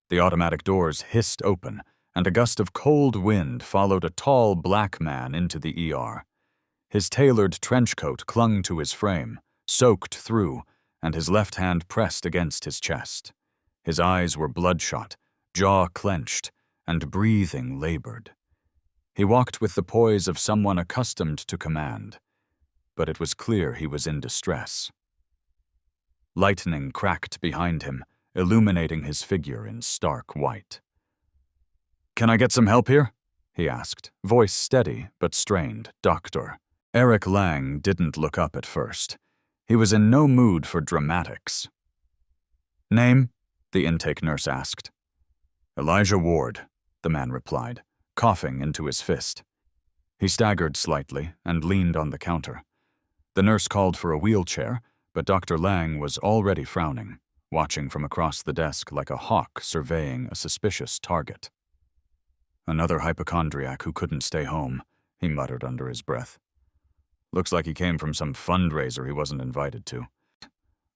The automatic doors hissed open, and a gust of cold wind followed a tall black man into the ER. His tailored trench coat clung to his frame, soaked through, and his left hand pressed against his chest. His eyes were bloodshot, jaw clenched, and breathing labored. He walked with the poise of someone accustomed to command, but it was clear he was in distress. Lightning cracked behind him, illuminating his figure in stark white. "Can I get some help here?" he asked, voice steady but strained. "Doctor." Eric Lang didn't look up at first. He was in no mood for dramatics. "Name?" the intake nurse asked. "Elijah Ward," the man replied, coughing into his fist. He staggered slightly and leaned on the counter. The nurse called for a wheelchair, but Dr. Lang was already frowning, watching from across the desk like a hawk surveying a suspicious target. "Another hypochondriac who couldn't stay home," he muttered under his breath. "Looks like he came from some fundraiser he wasn't invited to."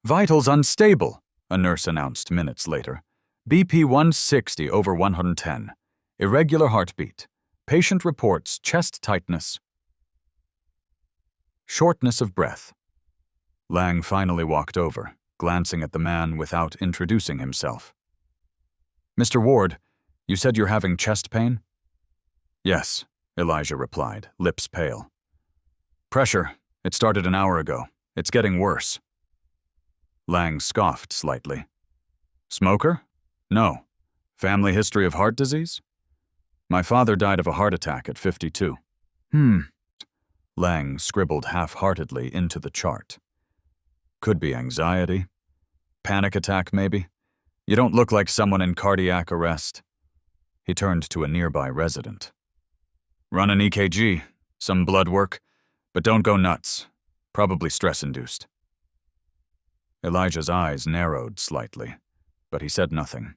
"Vitals unstable," a nurse announced minutes later. "BP 160 over 110. Irregular heartbeat. Patient reports chest tightness. Shortness of breath." Lang finally walked over, glancing at the man without introducing himself. "Mr. Ward, you said you're having chest pain?" "Yes," Elijah replied, lips pale. "Pressure. It started an hour ago. It's getting worse." Lang scoffed slightly. "Smoker? No. Family history of heart disease? My father died of a heart attack at 52. Lang scribbled half-heartedly into the chart. "Could be anxiety. Panic attack, maybe. You don't look like someone in cardiac arrest." He turned to a nearby resident. "Run an EKG, some blood work, but don't go nuts. Probably stress-induced." Elijah's eyes narrowed slightly, but he said nothing.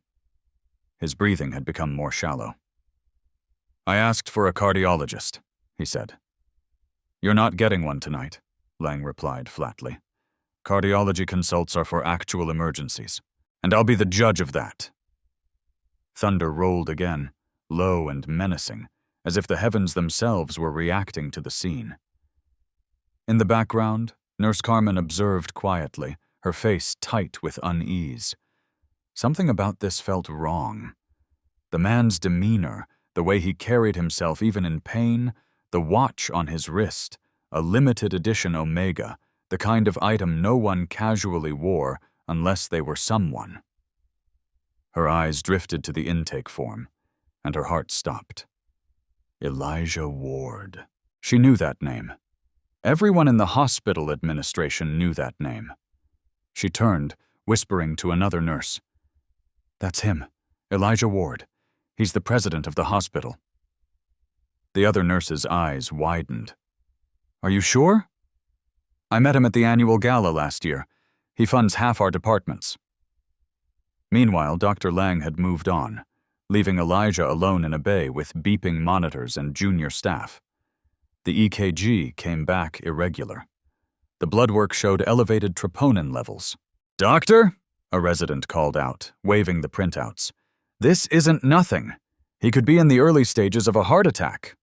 His breathing had become more shallow. "I asked for a cardiologist," he said. "You're not getting one tonight," Lang replied flatly. "Cardiology consults are for actual emergencies, and I'll be the judge of that." Thunder rolled again, low and menacing, as if the heavens themselves were reacting to the scene. In the background, Nurse Carmen observed quietly, her face tight with unease. Something about this felt wrong. The man's demeanor, the way he carried himself even in pain, the watch on his wrist, a limited edition Omega, the kind of item no one casually wore unless they were someone. Her eyes drifted to the intake form, and her heart stopped. Elijah Ward. She knew that name. Everyone in the hospital administration knew that name. She turned, whispering to another nurse. "That's him, Elijah Ward. He's the president of the hospital." The other nurse's eyes widened. "Are you sure?" "I met him at the annual gala last year. He funds half our departments." Meanwhile, Dr. Lang had moved on, leaving Elijah alone in a bay with beeping monitors and junior staff. The EKG came back irregular. The blood work showed elevated troponin levels. "Doctor?" a resident called out, waving the printouts. "This isn't nothing. He could be in the early stages of a heart attack."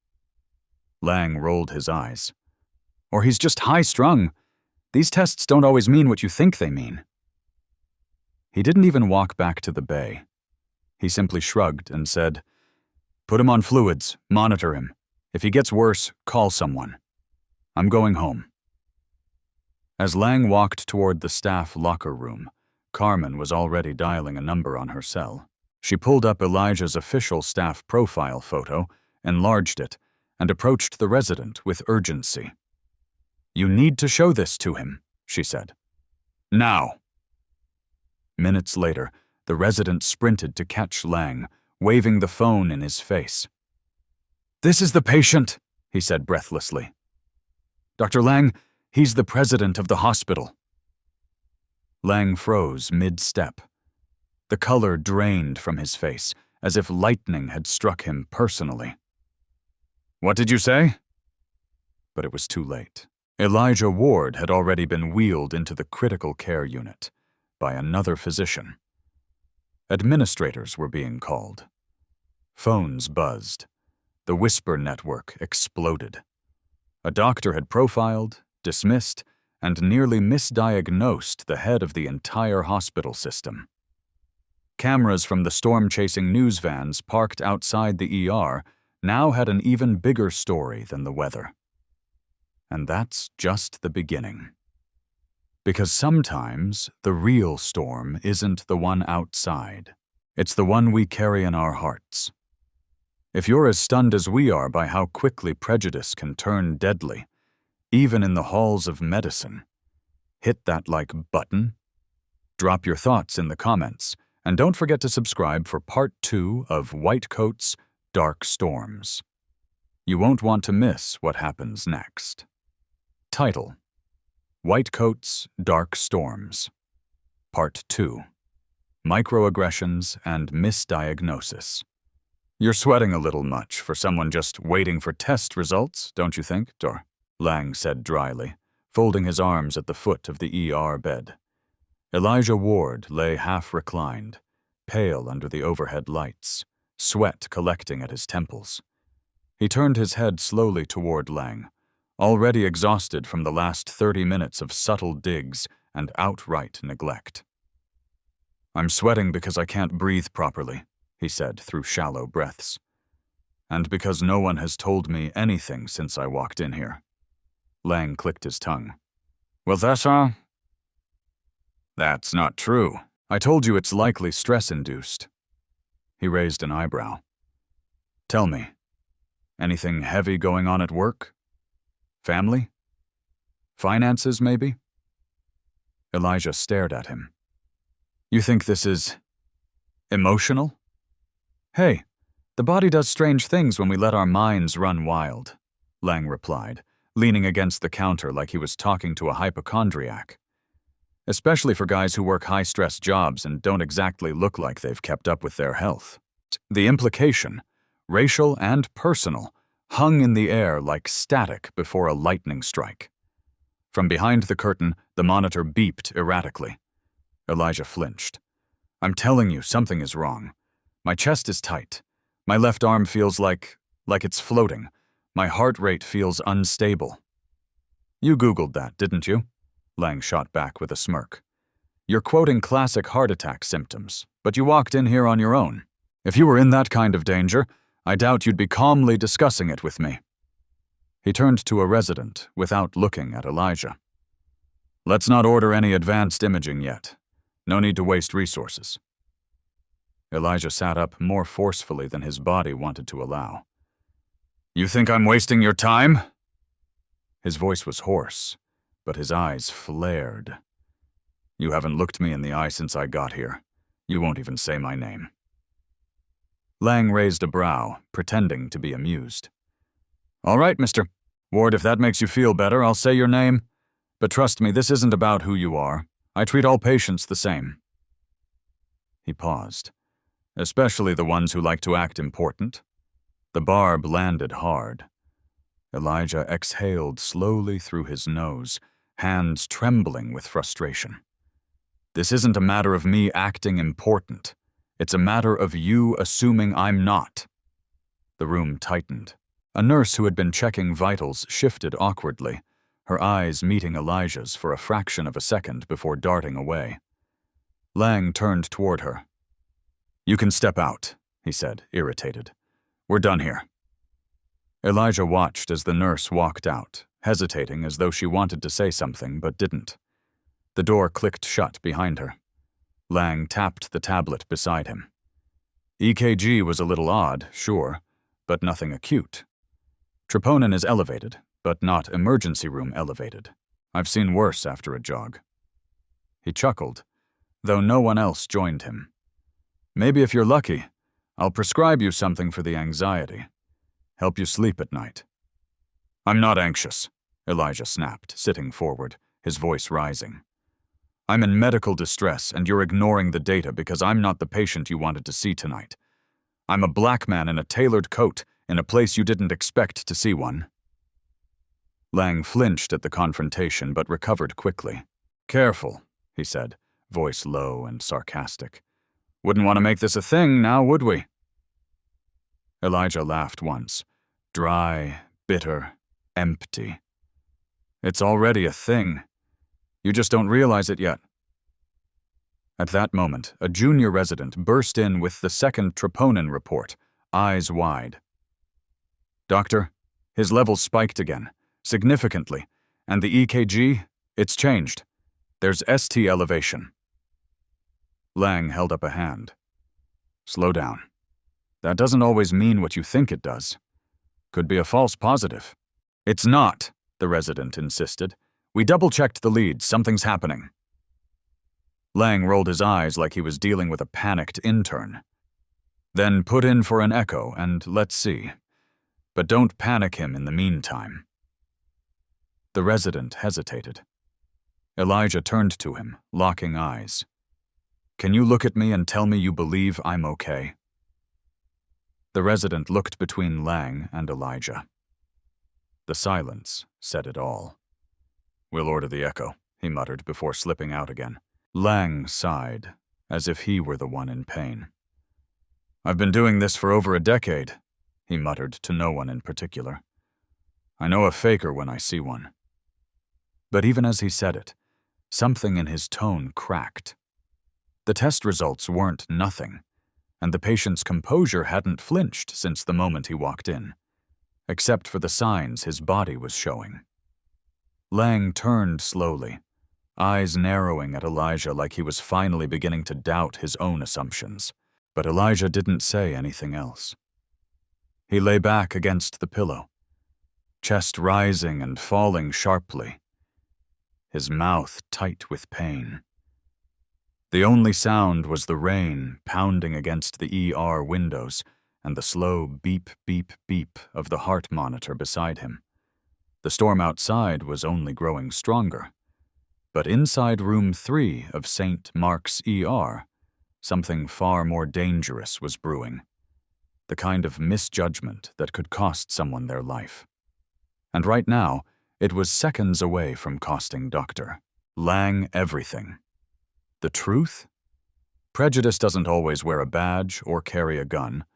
Lang rolled his eyes. "Or he's just high-strung. These tests don't always mean what you think they mean." He didn't even walk back to the bay. He simply shrugged and said, "Put him on fluids, monitor him. If he gets worse, call someone. I'm going home." As Lang walked toward the staff locker room, Carmen was already dialing a number on her cell. She pulled up Elijah's official staff profile photo, enlarged it, and approached the resident with urgency. "You need to show this to him," she said. "Now." Minutes later, the resident sprinted to catch Lang, waving the phone in his face. "This is the patient," he said breathlessly. "Dr. Lang, he's the president of the hospital." Lang froze mid-step. The color drained from his face, as if lightning had struck him personally. "What did you say?" But it was too late. Elijah Ward had already been wheeled into the critical care unit by another physician. Administrators were being called. Phones buzzed. The whisper network exploded. A doctor had profiled, dismissed, and nearly misdiagnosed the head of the entire hospital system. Cameras from the storm-chasing news vans parked outside the ER now had an even bigger story than the weather. And that's just the beginning. Because sometimes the real storm isn't the one outside. It's the one we carry in our hearts. If you're as stunned as we are by how quickly prejudice can turn deadly, even in the halls of medicine, hit that like button, drop your thoughts in the comments, and don't forget to subscribe for part 2 of White Coat's Dark Storms. You won't want to miss what happens next. Title: White Coat's Dark Storms. Part 2. Microaggressions and Misdiagnosis. You're sweating a little much for someone just waiting for test results, don't you think, Dor? Lang said dryly, folding his arms at the foot of the ER bed. Elijah Ward lay half-reclined, pale under the overhead lights, sweat collecting at his temples. He turned his head slowly toward Lang, already exhausted from the last 30 minutes of subtle digs and outright neglect. "I'm sweating because I can't breathe properly," he said through shallow breaths. "And because no one has told me anything since I walked in here." Lang clicked his tongue. "Well, that's not true. I told you it's likely stress-induced." He raised an eyebrow. "Tell me, anything heavy going on at work? Family? Finances, maybe?" Elijah stared at him. "You think this is emotional?" "Hey, the body does strange things when we let our minds run wild," Lang replied, leaning against the counter like he was talking to a hypochondriac. "Especially for guys who work high-stress jobs and don't exactly look like they've kept up with their health." The implication, racial and personal, hung in the air like static before a lightning strike. From behind the curtain, the monitor beeped erratically. Elijah flinched. "I'm telling you, something is wrong. My chest is tight. My left arm feels like it's floating. My heart rate feels unstable." "You Googled that, didn't you?" Lang shot back with a smirk. "You're quoting classic heart attack symptoms, but you walked in here on your own. If you were in that kind of danger, I doubt you'd be calmly discussing it with me." He turned to a resident without looking at Elijah. "Let's not order any advanced imaging yet. No need to waste resources." Elijah sat up more forcefully than his body wanted to allow. "You think I'm wasting your time?" His voice was hoarse, but his eyes flared. "You haven't looked me in the eye since I got here. You won't even say my name." Lang raised a brow, pretending to be amused. "All right, Mr. Ward, if that makes you feel better, I'll say your name. But trust me, this isn't about who you are. I treat all patients the same." He paused. "Especially the ones who like to act important." The barb landed hard. Elijah exhaled slowly through his nose, hands trembling with frustration. "This isn't a matter of me acting important. It's a matter of you assuming I'm not." The room tightened. A nurse who had been checking vitals shifted awkwardly, her eyes meeting Elijah's for a fraction of a second before darting away. Lang turned toward her. "You can step out," he said, irritated. "We're done here." Elijah watched as the nurse walked out, hesitating as though she wanted to say something but didn't. The door clicked shut behind her. Lang tapped the tablet beside him. EKG was a little odd, sure, but nothing acute. Troponin is elevated, but not emergency room elevated. I've seen worse after a jog. He chuckled, though no one else joined him. "Maybe if you're lucky, I'll prescribe you something for the anxiety. Help you sleep at night." "I'm not anxious," Elijah snapped, sitting forward, his voice rising. "I'm in medical distress, and you're ignoring the data because I'm not the patient you wanted to see tonight. I'm a black man in a tailored coat in a place you didn't expect to see one." Lang flinched at the confrontation but recovered quickly. "Careful," he said, voice low and sarcastic. Wouldn't want to make this a thing now, would we? Elijah laughed once. Dry, bitter, empty. It's already a thing. You just don't realize it yet. At that moment, a junior resident burst in with the second troponin report, eyes wide. Doctor, his levels spiked again, significantly, and the EKG, it's changed. There's ST elevation. Lang held up a hand. Slow down. That doesn't always mean what you think it does. Could be a false positive. It's not, the resident insisted. We double-checked the leads. Something's happening. Lang rolled his eyes like he was dealing with a panicked intern. Then put in for an echo and let's see. But don't panic him in the meantime. The resident hesitated. Elijah turned to him, locking eyes. Can you look at me and tell me you believe I'm okay? The resident looked between Lang and Elijah. The silence said it all. We'll order the echo, he muttered before slipping out again. Lang sighed, as if he were the one in pain. I've been doing this for over a decade, he muttered to no one in particular. I know a faker when I see one. But even as he said it, something in his tone cracked. The test results weren't nothing, and the patient's composure hadn't flinched since the moment he walked in, except for the signs his body was showing. Lang turned slowly, eyes narrowing at Elijah like he was finally beginning to doubt his own assumptions, but Elijah didn't say anything else. He lay back against the pillow, chest rising and falling sharply, his mouth tight with pain. The only sound was the rain pounding against the ER windows and the slow beep, beep, beep of the heart monitor beside him. The storm outside was only growing stronger. But inside room 3 of St. Mark's ER, something far more dangerous was brewing. The kind of misjudgment that could cost someone their life. And right now, it was seconds away from costing Dr. Lang everything. The truth? Prejudice doesn't always wear a badge or carry a gun.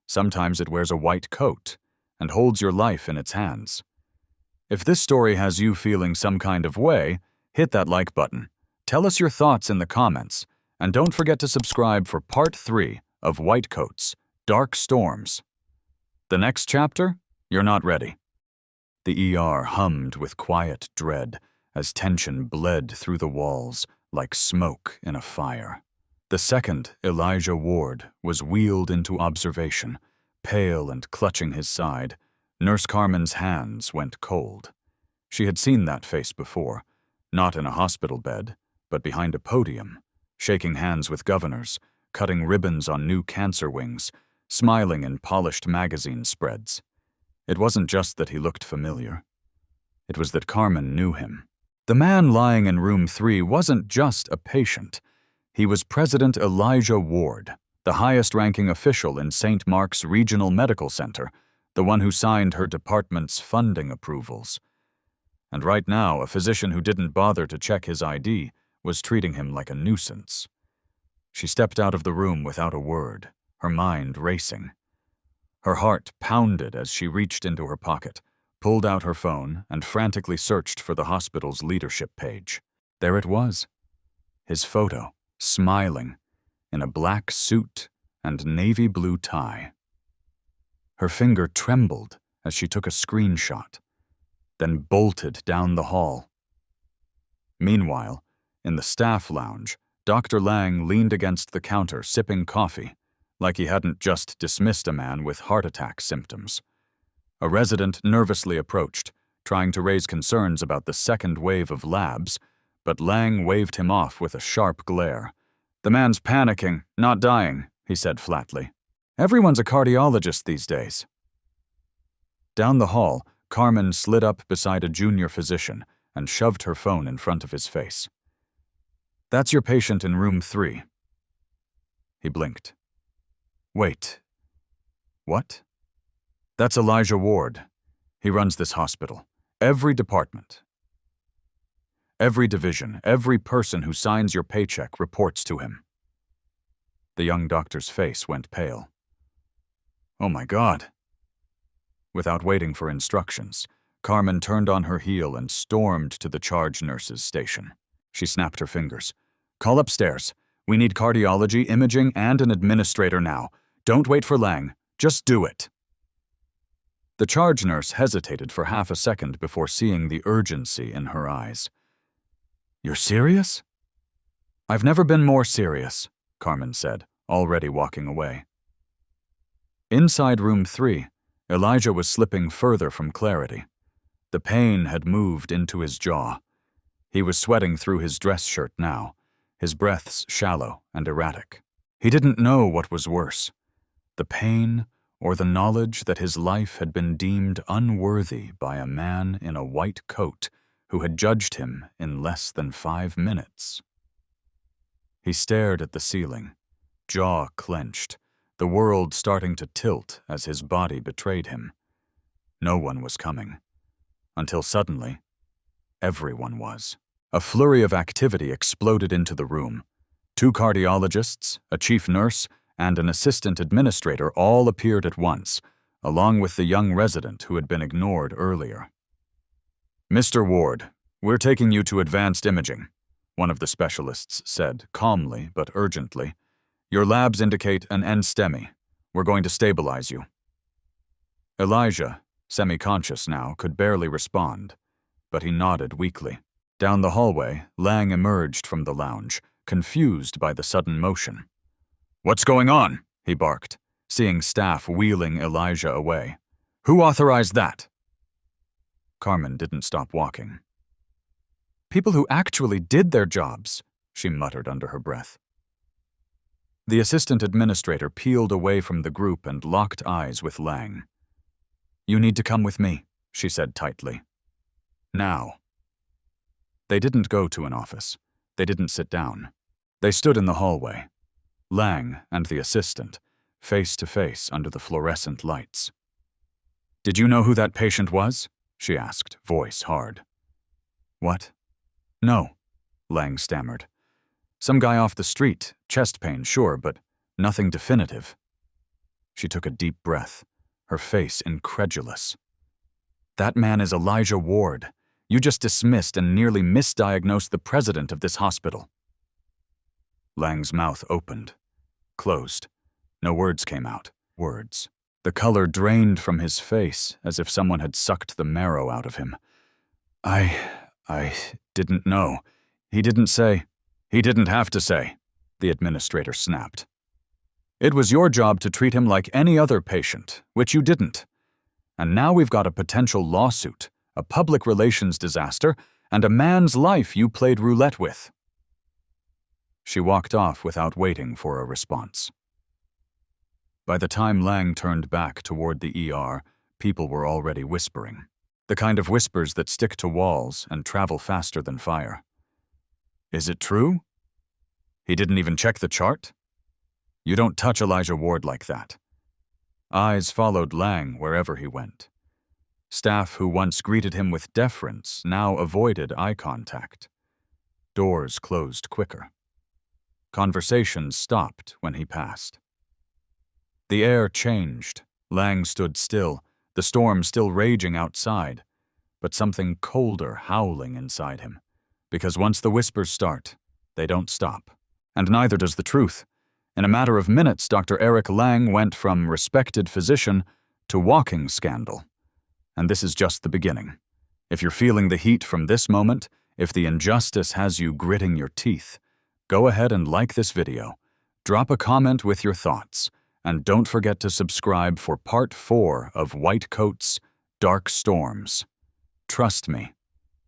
Sometimes it wears a white coat and holds your life in its hands. If this story has you feeling some kind of way, hit that like button. Tell us your thoughts in the comments, and don't forget to subscribe for part 3 of White Coats, Dark Storms. The next chapter? You're not ready. The ER hummed with quiet dread as tension bled through the walls like smoke in a fire. The second Elijah Ward was wheeled into observation, pale and clutching his side. Nurse Carmen's hands went cold. She had seen that face before, not in a hospital bed, but behind a podium, shaking hands with governors, cutting ribbons on new cancer wings, smiling in polished magazine spreads. It wasn't just that he looked familiar. It was that Carmen knew him. The man lying in room 3 wasn't just a patient. He was President Elijah Ward, the highest-ranking official in St. Mark's Regional Medical Center, the one who signed her department's funding approvals. And right now, a physician who didn't bother to check his ID was treating him like a nuisance. She stepped out of the room without a word, her mind racing. Her heart pounded as she reached into her pocket, pulled out her phone, and frantically searched for the hospital's leadership page. There it was. His photo, smiling, in a black suit and navy blue tie. Her finger trembled as she took a screenshot, then bolted down the hall. Meanwhile, in the staff lounge, Dr. Lang leaned against the counter sipping coffee, like he hadn't just dismissed a man with heart attack symptoms. A resident nervously approached, trying to raise concerns about the second wave of labs, but Lang waved him off with a sharp glare. "The man's panicking, not dying," he said flatly. "Everyone's a cardiologist these days." Down the hall, Carmen slid up beside a junior physician and shoved her phone in front of his face. "That's your patient in room 3. He blinked. "Wait. What?" "That's Elijah Ward. He runs this hospital. Every department. Every division, every person who signs your paycheck reports to him." The young doctor's face went pale. "Oh my God." Without waiting for instructions, Carmen turned on her heel and stormed to the charge nurse's station. She snapped her fingers. "Call upstairs. We need cardiology, imaging, and an administrator now. Don't wait for Lang. Just do it." The charge nurse hesitated for half a second before seeing the urgency in her eyes. "You're serious?" "I've never been more serious," Carmen said, already walking away. Inside room 3, Elijah was slipping further from clarity. The pain had moved into his jaw. He was sweating through his dress shirt now, his breaths shallow and erratic. He didn't know what was worse, the pain or the knowledge that his life had been deemed unworthy by a man in a white coat who had judged him in less than 5 minutes. He stared at the ceiling, jaw clenched, the world starting to tilt as his body betrayed him. No one was coming. Until suddenly, everyone was. A flurry of activity exploded into the room. 2 cardiologists, a chief nurse, and an assistant administrator all appeared at once, along with the young resident who had been ignored earlier. "Mr. Ward, we're taking you to advanced imaging," one of the specialists said, calmly but urgently. "Your labs indicate an NSTEMI. We're going to stabilize you." Elijah, semi-conscious now, could barely respond, but he nodded weakly. Down the hallway, Lang emerged from the lounge, confused by the sudden motion. "What's going on?" he barked, seeing staff wheeling Elijah away. "Who authorized that?" Carmen didn't stop walking. "People who actually did their jobs," she muttered under her breath. The assistant administrator peeled away from the group and locked eyes with Lang. "You need to come with me," she said tightly. "Now." They didn't go to an office. They didn't sit down. They stood in the hallway, Lang and the assistant, face to face under the fluorescent lights. "Did you know who that patient was?" she asked, voice hard. "What?" "No," Lang stammered. "Some guy off the street, chest pain, sure, but nothing definitive." She took a deep breath, her face incredulous. "That man is Elijah Ward. You just dismissed and nearly misdiagnosed the president of this hospital." Lang's mouth opened, closed. No words came out. Words. The color drained from his face as if someone had sucked the marrow out of him. I didn't know. He didn't say." "He didn't have to say," the administrator snapped. "It was your job to treat him like any other patient, which you didn't. And now we've got a potential lawsuit, a public relations disaster, and a man's life you played roulette with." She walked off without waiting for a response. By the time Lang turned back toward the ER, people were already whispering. The kind of whispers that stick to walls and travel faster than fire. "Is it true? He didn't even check the chart? You don't touch Elijah Ward like that." Eyes followed Lang wherever he went. Staff who once greeted him with deference now avoided eye contact. Doors closed quicker. Conversations stopped when he passed. The air changed. Lang stood still, the storm still raging outside, but something colder howling inside him. Because once the whispers start, they don't stop. And neither does the truth. In a matter of minutes, Dr. Eric Lang went from respected physician to walking scandal. And this is just the beginning. If you're feeling the heat from this moment, if the injustice has you gritting your teeth, go ahead and like this video, drop a comment with your thoughts, and don't forget to subscribe for part 4 of White Coat's Dark Storms. Trust me,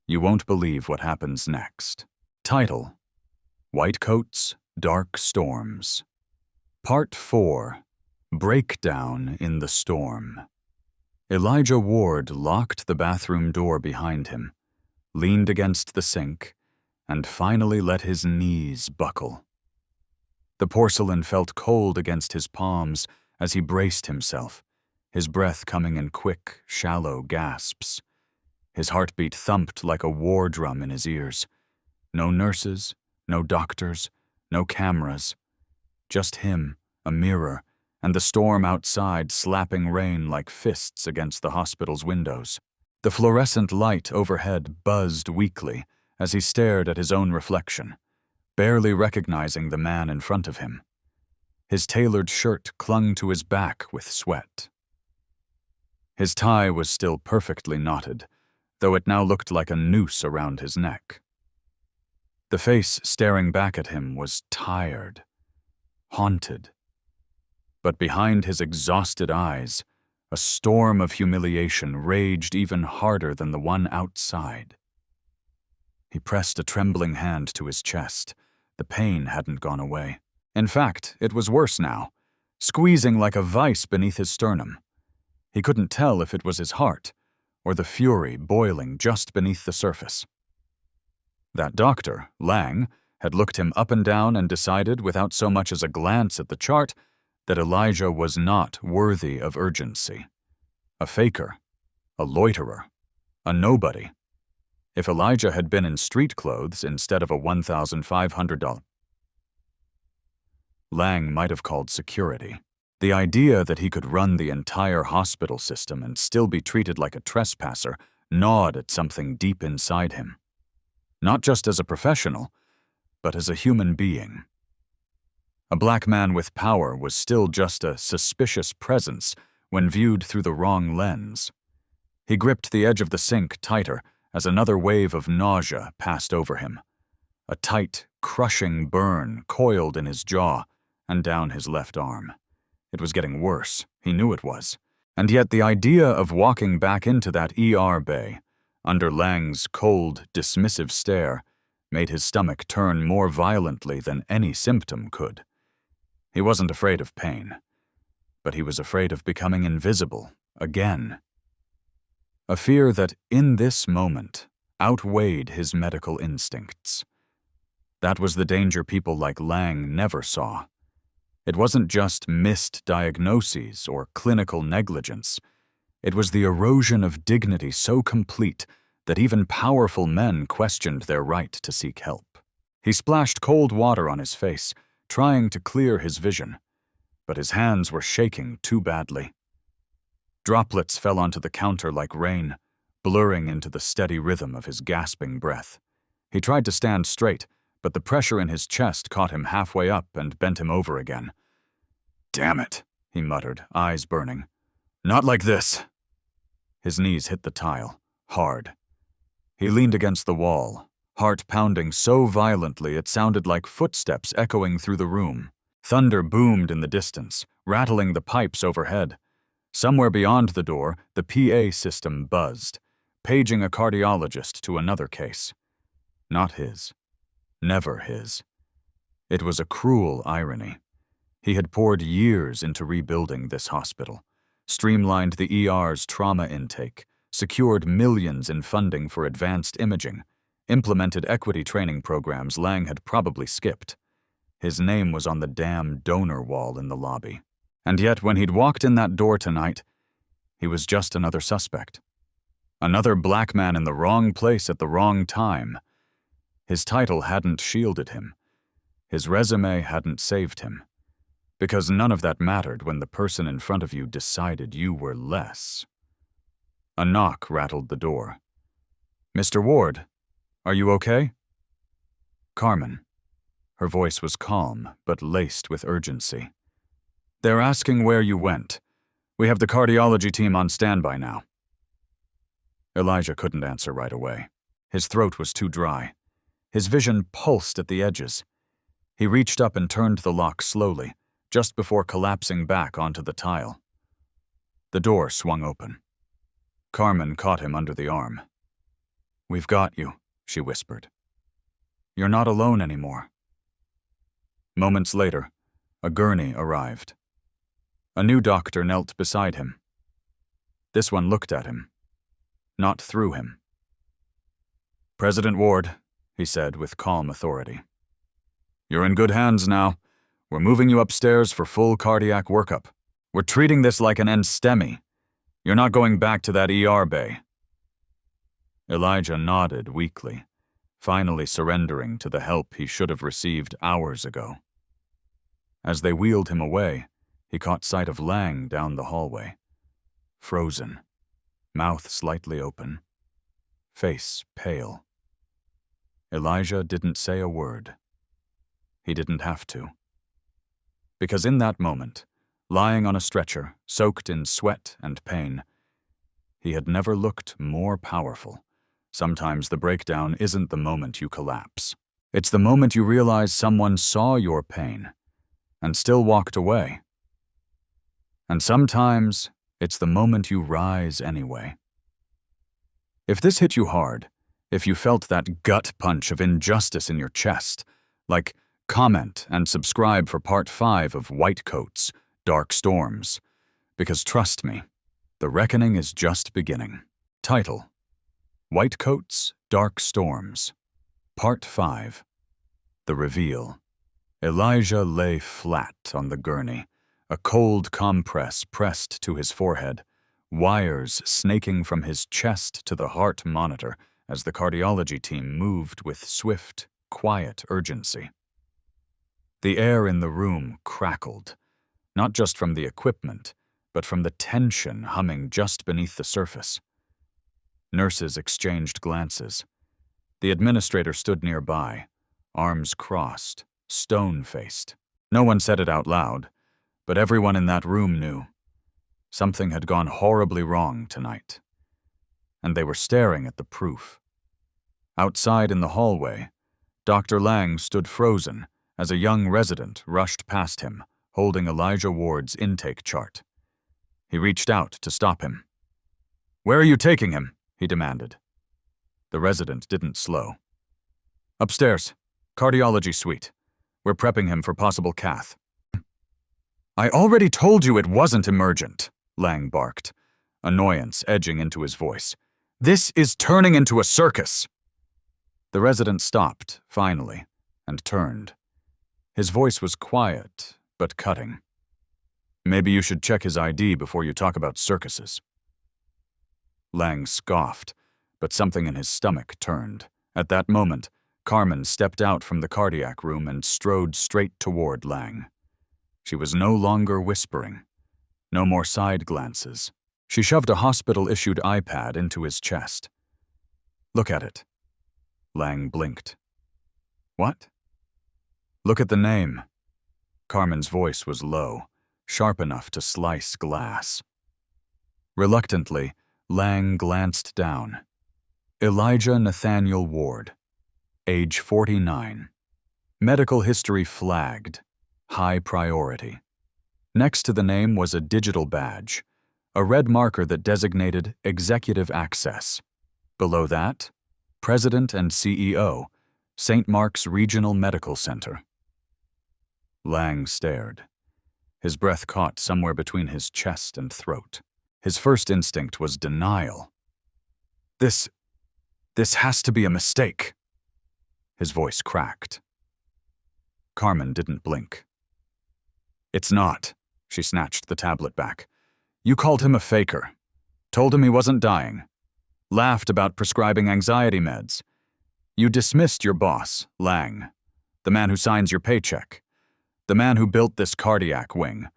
you won't believe what happens next. Title: White Coat's Dark Storms. Part 4: Breakdown in the Storm. Elijah Ward locked the bathroom door behind him, leaned against the sink, and finally let his knees buckle. The porcelain felt cold against his palms as he braced himself, his breath coming in quick, shallow gasps. His heartbeat thumped like a war drum in his ears. No nurses, no doctors, no cameras. Just him, a mirror, and the storm outside slapping rain like fists against the hospital's windows. The fluorescent light overhead buzzed weakly as he stared at his own reflection, barely recognizing the man in front of him. His tailored shirt clung to his back with sweat. His tie was still perfectly knotted, though it now looked like a noose around his neck. The face staring back at him was tired, haunted. But behind his exhausted eyes, a storm of humiliation raged even harder than the one outside. He pressed a trembling hand to his chest. The pain hadn't gone away. In fact, it was worse now, squeezing like a vice beneath his sternum. He couldn't tell if it was his heart or the fury boiling just beneath the surface. That doctor, Lang, had looked him up and down and decided, without so much as a glance at the chart, that Elijah was not worthy of urgency. A faker, a loiterer, a nobody. If Elijah had been in street clothes instead of a $1,500, Lang might have called security. The idea that he could run the entire hospital system and still be treated like a trespasser gnawed at something deep inside him. Not just as a professional, but as a human being. A black man with power was still just a suspicious presence when viewed through the wrong lens. He gripped the edge of the sink tighter as another wave of nausea passed over him. A tight, crushing burn coiled in his jaw and down his left arm. It was getting worse, he knew it was, and yet the idea of walking back into that ER bay, under Lang's cold, dismissive stare, made his stomach turn more violently than any symptom could. He wasn't afraid of pain, but he was afraid of becoming invisible again. A fear that, in this moment, outweighed his medical instincts. That was the danger people like Lang never saw. It wasn't just missed diagnoses or clinical negligence. It was the erosion of dignity so complete that even powerful men questioned their right to seek help. He splashed cold water on his face, trying to clear his vision, but his hands were shaking too badly. Droplets fell onto the counter like rain, blurring into the steady rhythm of his gasping breath. He tried to stand straight, but the pressure in his chest caught him halfway up and bent him over again. "Damn it," he muttered, eyes burning. "Not like this." His knees hit the tile, hard. He leaned against the wall, heart pounding so violently it sounded like footsteps echoing through the room. Thunder boomed in the distance, rattling the pipes overhead. Somewhere beyond the door, the PA system buzzed, paging a cardiologist to another case. Not his. Never his. It was a cruel irony. He had poured years into rebuilding this hospital, streamlined the ER's trauma intake, secured millions in funding for advanced imaging, implemented equity training programs Lang had probably skipped. His name was on the damn donor wall in the lobby. And yet, when he'd walked in that door tonight, he was just another suspect. Another black man in the wrong place at the wrong time. His title hadn't shielded him. His resume hadn't saved him. Because none of that mattered when the person in front of you decided you were less. A knock rattled the door. "Mr. Ward, are you okay?" Carmen. Her voice was calm, but laced with urgency. "They're asking where you went. We have the cardiology team on standby now." Elijah couldn't answer right away. His throat was too dry. His vision pulsed at the edges. He reached up and turned the lock slowly, just before collapsing back onto the tile. The door swung open. Carmen caught him under the arm. "We've got you," she whispered. "You're not alone anymore." Moments later, a gurney arrived. A new doctor knelt beside him. This one looked at him, not through him. "President Ward," he said with calm authority. "You're in good hands now. We're moving you upstairs for full cardiac workup. We're treating this like an NSTEMI. You're not going back to that ER bay." Elijah nodded weakly, finally surrendering to the help he should have received hours ago. As they wheeled him away, he caught sight of Lang down the hallway. Frozen, mouth slightly open, face pale. Elijah didn't say a word. He didn't have to. Because in that moment, lying on a stretcher, soaked in sweat and pain, he had never looked more powerful. Sometimes the breakdown isn't the moment you collapse. It's the moment you realize someone saw your pain and still walked away. And sometimes it's the moment you rise anyway. If this hit you hard, if you felt that gut punch of injustice in your chest, like comment and subscribe for part 5 of White Coats, Dark Storms, because trust me, the reckoning is just beginning. Title: White Coats, Dark Storms, Part 5. The Reveal. Elijah lay flat on the gurney, a cold compress pressed to his forehead, wires snaking from his chest to the heart monitor as the cardiology team moved with swift, quiet urgency. The air in the room crackled, not just from the equipment, but from the tension humming just beneath the surface. Nurses exchanged glances. The administrator stood nearby, arms crossed, stone-faced. No one said it out loud, but everyone in that room knew. Something had gone horribly wrong tonight. And they were staring at the proof. Outside in the hallway, Dr. Lang stood frozen as a young resident rushed past him, holding Elijah Ward's intake chart. He reached out to stop him. "Where are you taking him?" he demanded. The resident didn't slow. "Upstairs, cardiology suite. We're prepping him for possible cath." "I already told you it wasn't emergent," Lang barked, annoyance edging into his voice. "This is turning into a circus." The resident stopped, finally, and turned. His voice was quiet, but cutting. "Maybe you should check his ID before you talk about circuses." Lang scoffed, but something in his stomach turned. At that moment, Carmen stepped out from the cardiac room and strode straight toward Lang. She was no longer whispering. No more side glances. She shoved a hospital-issued iPad into his chest. "Look at it." Lang blinked. "What?" "Look at the name." Carmen's voice was low, sharp enough to slice glass. Reluctantly, Lang glanced down. Elijah Nathaniel Ward, age 49. Medical history flagged. High priority. Next to the name was a digital badge, a red marker that designated executive access. Below that, President and CEO, St. Mark's Regional Medical Center. Lang stared. His breath caught somewhere between his chest and throat. His first instinct was denial. This has to be a mistake." His voice cracked. Carmen didn't blink. "It's not," she snatched the tablet back. "You called him a faker. Told him he wasn't dying. Laughed about prescribing anxiety meds. You dismissed your boss, Lang, the man who signs your paycheck, the man who built this cardiac wing,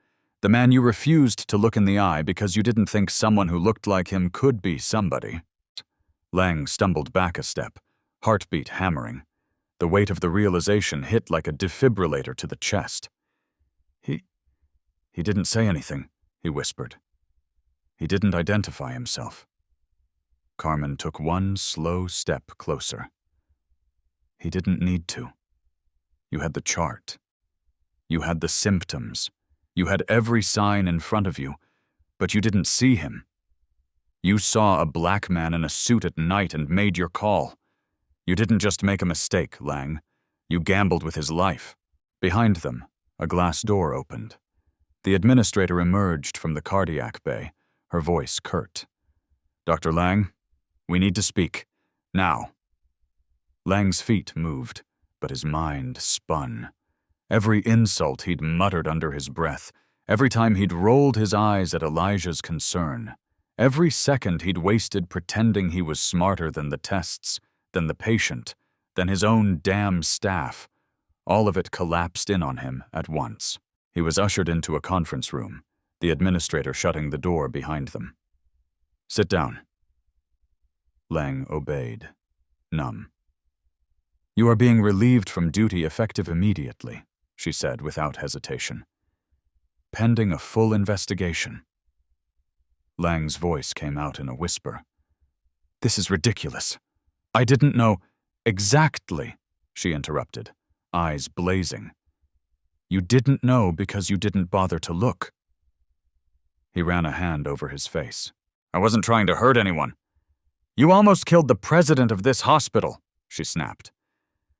the man you refused to look in the eye because you didn't think someone who looked like him could be somebody." Lang stumbled back a step, heartbeat hammering. The weight of the realization hit like a defibrillator to the chest. He didn't say anything," he whispered. "He didn't identify himself." Carmen took one slow step closer. "He didn't need to. You had the chart. You had the symptoms. You had every sign in front of you, but you didn't see him. You saw a black man in a suit at night and made your call. You didn't just make a mistake, Lang. You gambled with his life." Behind them, a glass door opened. The administrator emerged from the cardiac bay, her voice curt. "Dr. Lang, we need to speak. Now." Lang's feet moved, but his mind spun. Every insult he'd muttered under his breath, every time he'd rolled his eyes at Elijah's concern, every second he'd wasted pretending he was smarter than the tests, than the patient, than his own damn staff, all of it collapsed in on him at once. He was ushered into a conference room, the administrator shutting the door behind them. "Sit down." Lang obeyed, numb. "You are being relieved from duty effective immediately," she said without hesitation. "Pending a full investigation." Lang's voice came out in a whisper. "This is ridiculous. I didn't know—" "Exactly," she interrupted, eyes blazing. "You didn't know because you didn't bother to look." He ran a hand over his face. "I wasn't trying to hurt anyone." "You almost killed the president of this hospital," she snapped.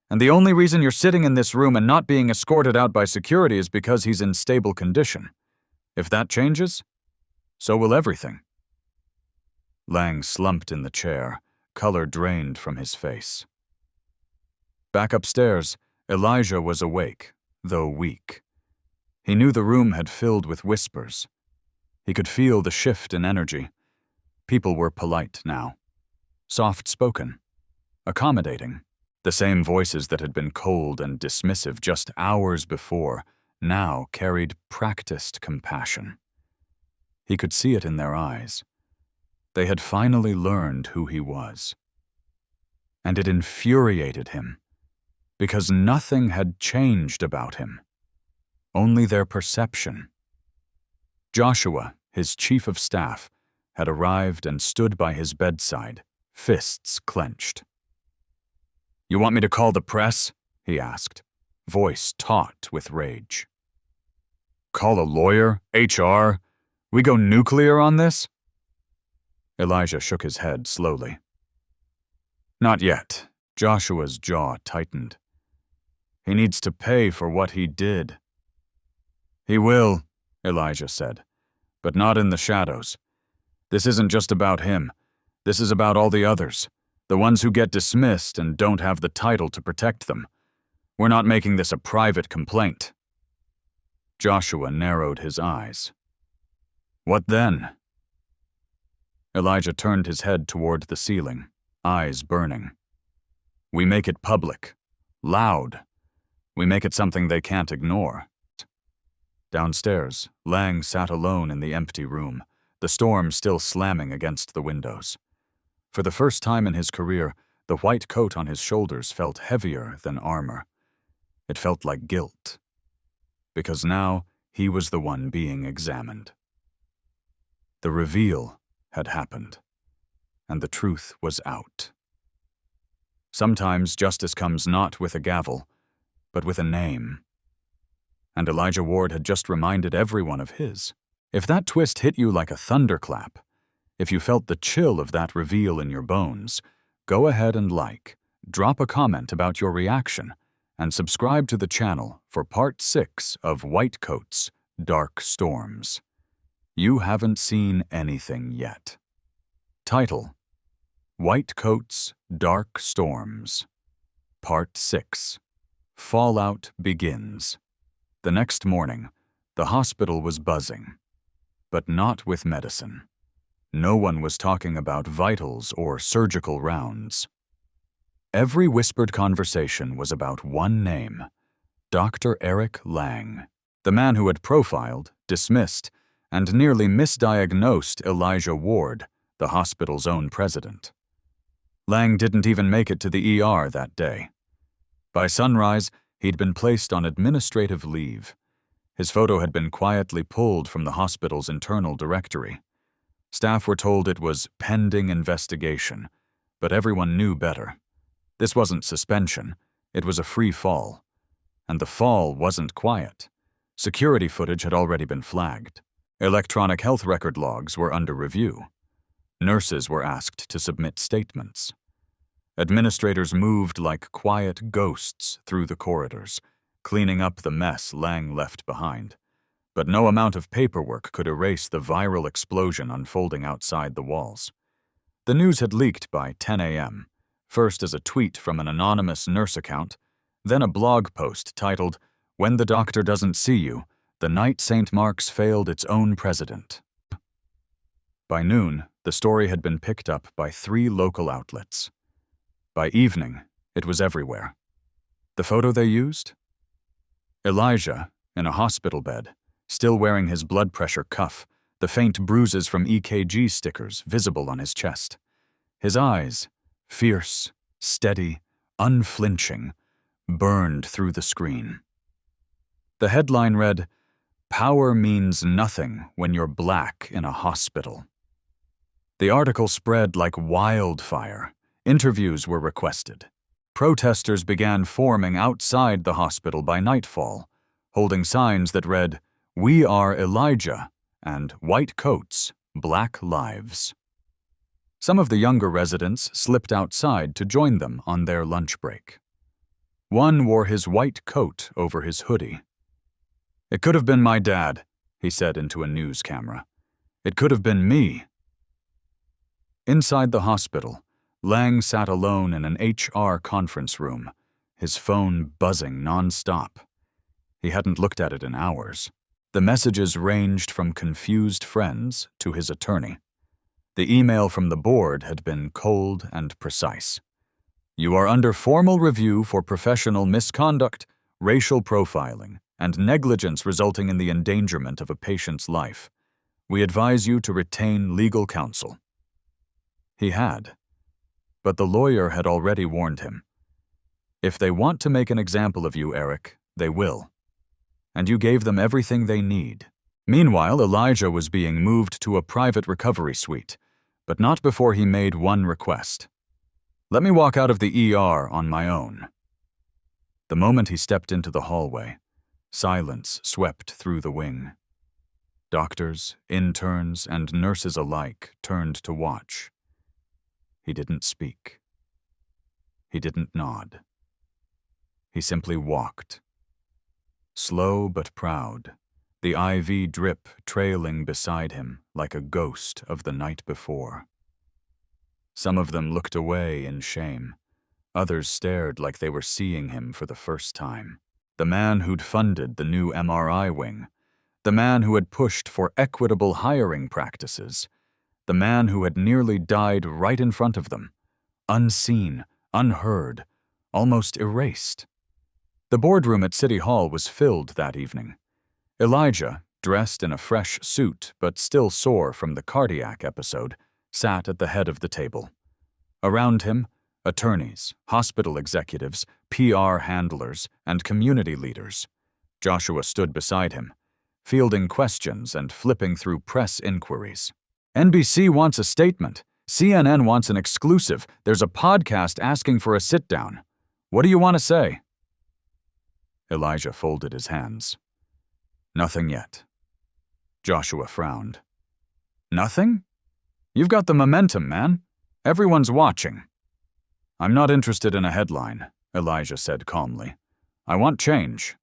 "And the only reason you're sitting in this room and not being escorted out by security is because he's in stable condition. If that changes, so will everything." Lang slumped in the chair, color drained from his face. Back upstairs, Elijah was awake, though weak. He knew the room had filled with whispers. He could feel the shift in energy. People were polite now. Soft-spoken. Accommodating. The same voices that had been cold and dismissive just hours before now carried practiced compassion. He could see it in their eyes. They had finally learned who he was. And it infuriated him, because nothing had changed about him. Only their perception. Joshua, his chief of staff, had arrived and stood by his bedside, fists clenched. "You want me to call the press?" he asked, voice taut with rage. "Call a lawyer? HR? We go nuclear on this?" Elijah shook his head slowly. "Not yet." Joshua's jaw tightened. "He needs to pay for what he did." "He will," Elijah said, "but not in the shadows. This isn't just about him. This is about all the others, the ones who get dismissed and don't have the title to protect them. We're not making this a private complaint." Joshua narrowed his eyes. "What then?" Elijah turned his head toward the ceiling, eyes burning. "We make it public. Loud. We make it something they can't ignore." Downstairs, Lang sat alone in the empty room, the storm still slamming against the windows. For the first time in his career, the white coat on his shoulders felt heavier than armor. It felt like guilt. Because now he was the one being examined. The reveal had happened, and the truth was out. Sometimes justice comes not with a gavel, but with a name. And Elijah Ward had just reminded everyone of his. If that twist hit you like a thunderclap, if you felt the chill of that reveal in your bones, go ahead and drop a comment about your reaction, and subscribe to the channel for Part 6 of White Coat's Dark Storms. You haven't seen anything yet. Title: White Coat's Dark Storms. Part 6. Fallout begins. The next morning, the hospital was buzzing, but not with medicine. No one was talking about vitals or surgical rounds. Every whispered conversation was about one name: Dr. Eric Lang, the man who had profiled, dismissed, and nearly misdiagnosed Elijah Ward, the hospital's own president. Lang didn't even make it to the ER that day. By sunrise, he'd been placed on administrative leave. His photo had been quietly pulled from the hospital's internal directory. Staff were told it was pending investigation, but everyone knew better. This wasn't suspension, it was a free fall. And the fall wasn't quiet. Security footage had already been flagged. Electronic health record logs were under review. Nurses were asked to submit statements. Administrators moved like quiet ghosts through the corridors, cleaning up the mess Lang left behind. But no amount of paperwork could erase the viral explosion unfolding outside the walls. The news had leaked by 10 a.m., first as a tweet from an anonymous nurse account, then a blog post titled, "When the Doctor Doesn't See You, the Night St. Mark's Failed Its Own President." By noon, the story had been picked up by 3 local outlets. By evening, it was everywhere. The photo they used? Elijah, in a hospital bed, still wearing his blood pressure cuff, the faint bruises from EKG stickers visible on his chest. His eyes, fierce, steady, unflinching, burned through the screen. The headline read, "Power means nothing when you're black in a hospital." The article spread like wildfire. Interviews were requested. Protesters began forming outside the hospital by nightfall, holding signs that read, "We are Elijah," and "White coats, black lives." Some of the younger residents slipped outside to join them on their lunch break. One wore his white coat over his hoodie. "It could have been my dad," he said into a news camera. "It could have been me." Inside the hospital, Lang sat alone in an HR conference room, his phone buzzing non-stop. He hadn't looked at it in hours. The messages ranged from confused friends to his attorney. The email from the board had been cold and precise. "You are under formal review for professional misconduct, racial profiling, and negligence resulting in the endangerment of a patient's life. We advise you to retain legal counsel." He had. But the lawyer had already warned him. "If they want to make an example of you, Eric, they will. And you gave them everything they need." Meanwhile, Elijah was being moved to a private recovery suite, but not before he made one request. "Let me walk out of the ER on my own." The moment he stepped into the hallway, silence swept through the wing. Doctors, interns, and nurses alike turned to watch. He didn't speak. He didn't nod. He simply walked. Slow but proud, the IV drip trailing beside him like a ghost of the night before. Some of them looked away in shame. Others stared like they were seeing him for the first time. The man who'd funded the new MRI wing. The man who had pushed for equitable hiring practices. The man who had nearly died right in front of them. Unseen, unheard, almost erased. The boardroom at City Hall was filled that evening. Elijah, dressed in a fresh suit but still sore from the cardiac episode, sat at the head of the table. Around him, attorneys, hospital executives, PR handlers, and community leaders. Joshua stood beside him, fielding questions and flipping through press inquiries. "NBC wants a statement. CNN wants an exclusive. There's a podcast asking for a sit-down. What do you want to say?" Elijah folded his hands. "Nothing yet." Joshua frowned. "Nothing? You've got the momentum, man. Everyone's watching." "I'm not interested in a headline," Elijah said calmly. "I want change."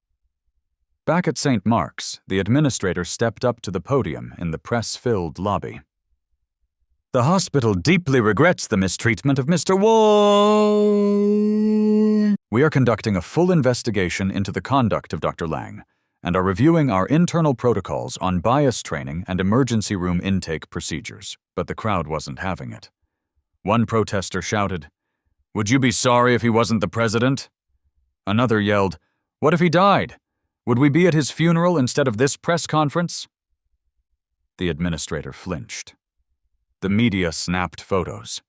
Back at St. Mark's, the administrator stepped up to the podium in the press-filled lobby. "The hospital deeply regrets the mistreatment of Mr. Wall. We are conducting a full investigation into the conduct of Dr. Lang and are reviewing our internal protocols on bias training and emergency room intake procedures." But the crowd wasn't having it. One protester shouted, "Would you be sorry if he wasn't the president?" Another yelled, "What if he died? Would we be at his funeral instead of this press conference?" The administrator flinched. The media snapped photos.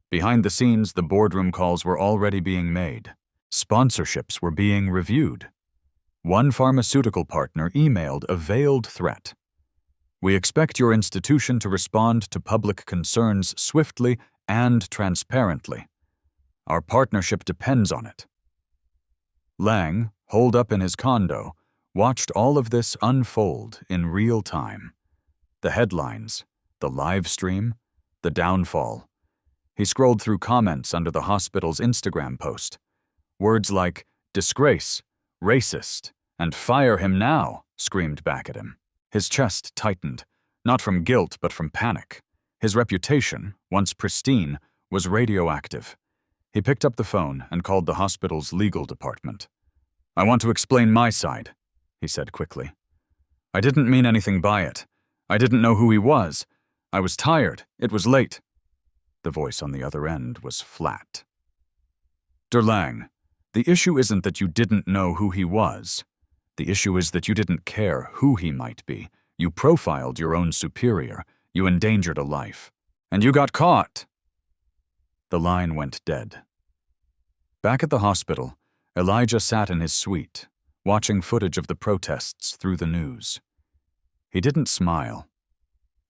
Behind the scenes, the boardroom calls were already being made. Sponsorships were being reviewed. One pharmaceutical partner emailed a veiled threat. "We expect your institution to respond to public concerns swiftly and transparently. Our partnership depends on it." Lang, holed up in his condo, watched all of this unfold in real time. The headlines, the live stream, the downfall. He scrolled through comments under the hospital's Instagram post. Words like disgrace, racist, and fire him now screamed back at him. His chest tightened, not from guilt but from panic. His reputation, once pristine, was radioactive. He picked up the phone and called the hospital's legal department. "I want to explain my side," he said quickly. "I didn't mean anything by it. I didn't know who he was. I was tired. It was late." The voice on the other end was flat. "Dr. Lang, the issue isn't that you didn't know who he was. The issue is that you didn't care who he might be. You profiled your own superior. You endangered a life. And you got caught. The line went dead. Back at the hospital, Elijah sat in his suite, watching footage of the protests through the news. He didn't smile.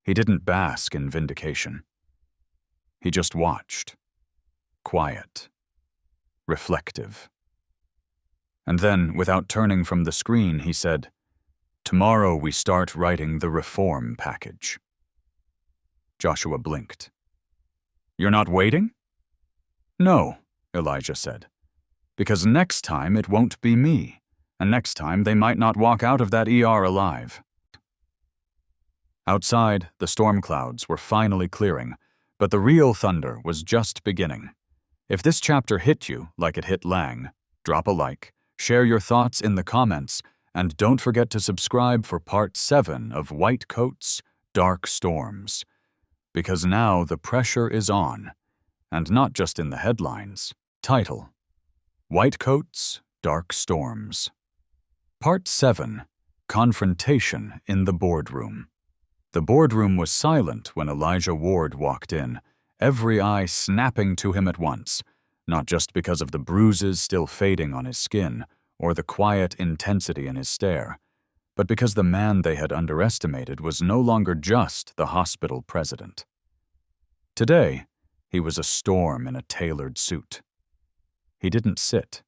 He didn't bask in vindication. He just watched. Quiet. Reflective. And then, without turning from the screen, he said, "Tomorrow we start writing the reform package." Joshua blinked. "You're not waiting?" "No," Elijah said, "because next time it won't be me, and next time they might not walk out of that ER alive." Outside, the storm clouds were finally clearing, but the real thunder was just beginning. If this chapter hit you like it hit Lang, drop a like, share your thoughts in the comments, and don't forget to subscribe for Part 7 of White Coats, Dark Storms. Because now the pressure is on, and not just in the headlines. Title: White Coats, Dark Storms. Part 7, Confrontation in the Boardroom. The boardroom was silent when Elijah Ward walked in, every eye snapping to him at once, not just because of the bruises still fading on his skin or the quiet intensity in his stare, but because the man they had underestimated was no longer just the hospital president. Today, he was a storm in a tailored suit. He didn't sit.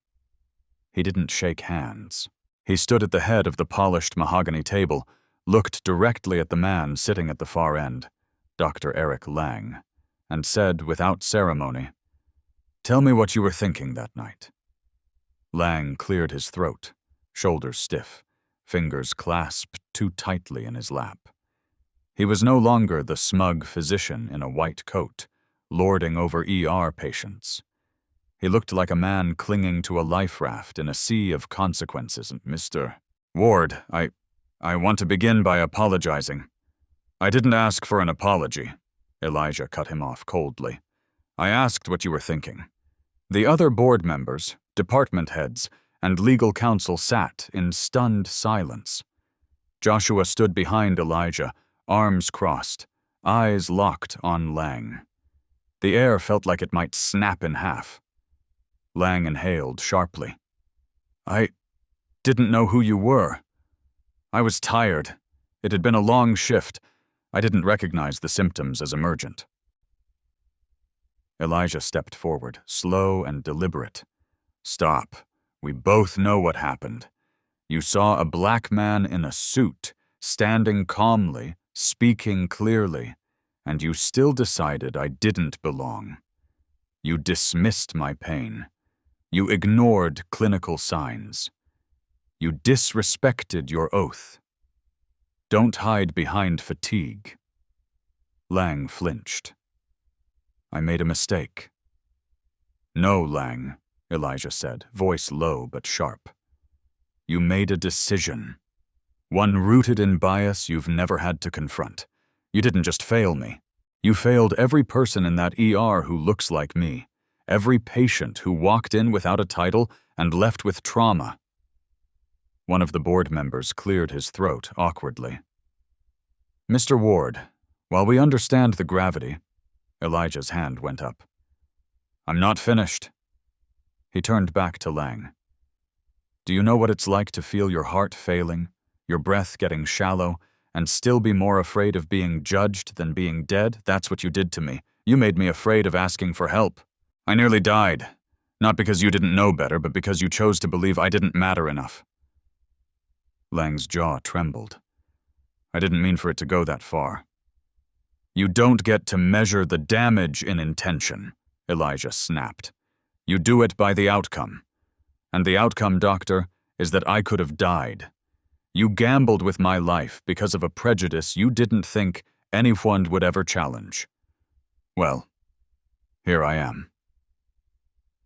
He didn't shake hands. He stood at the head of the polished mahogany table, looked directly at the man sitting at the far end, Dr. Eric Lang, and said without ceremony, "Tell me what you were thinking that night." Lang cleared his throat, shoulders stiff, fingers clasped too tightly in his lap. He was no longer the smug physician in a white coat, lording over ER patients. He looked like a man clinging to a life raft in a sea of consequences. "Mr. Ward, I want to begin by apologizing." "I didn't ask for an apology," Elijah cut him off coldly. "I asked what you were thinking." The other board members, department heads, and legal counsel sat in stunned silence. Joshua stood behind Elijah, arms crossed, eyes locked on Lang. The air felt like it might snap in half. Lang inhaled sharply. "I didn't know who you were. I was tired. It had been a long shift. I didn't recognize the symptoms as emergent." Elijah stepped forward, slow and deliberate. "Stop. We both know what happened. You saw a black man in a suit, standing calmly, speaking clearly, and you still decided I didn't belong. You dismissed my pain. You ignored clinical signs. You disrespected your oath. Don't hide behind fatigue." Lang flinched. "I made a mistake." "No, Lang," Elijah said, voice low but sharp. "You made a decision. One rooted in bias you've never had to confront. You didn't just fail me. You failed every person in that ER who looks like me. Every patient who walked in without a title and left with trauma." One of the board members cleared his throat awkwardly. "Mr. Ward, while we understand the gravity," Elijah's hand went up. "I'm not finished." He turned back to Lang. "Do you know what it's like to feel your heart failing, your breath getting shallow, and still be more afraid of being judged than being dead? That's what you did to me. You made me afraid of asking for help. I nearly died, not because you didn't know better, but because you chose to believe I didn't matter enough." Lang's jaw trembled. "I didn't mean for it to go that far." "You don't get to measure the damage in intention," Elijah snapped. "You do it by the outcome. And the outcome, doctor, is that I could have died. You gambled with my life because of a prejudice you didn't think anyone would ever challenge. Well, here I am."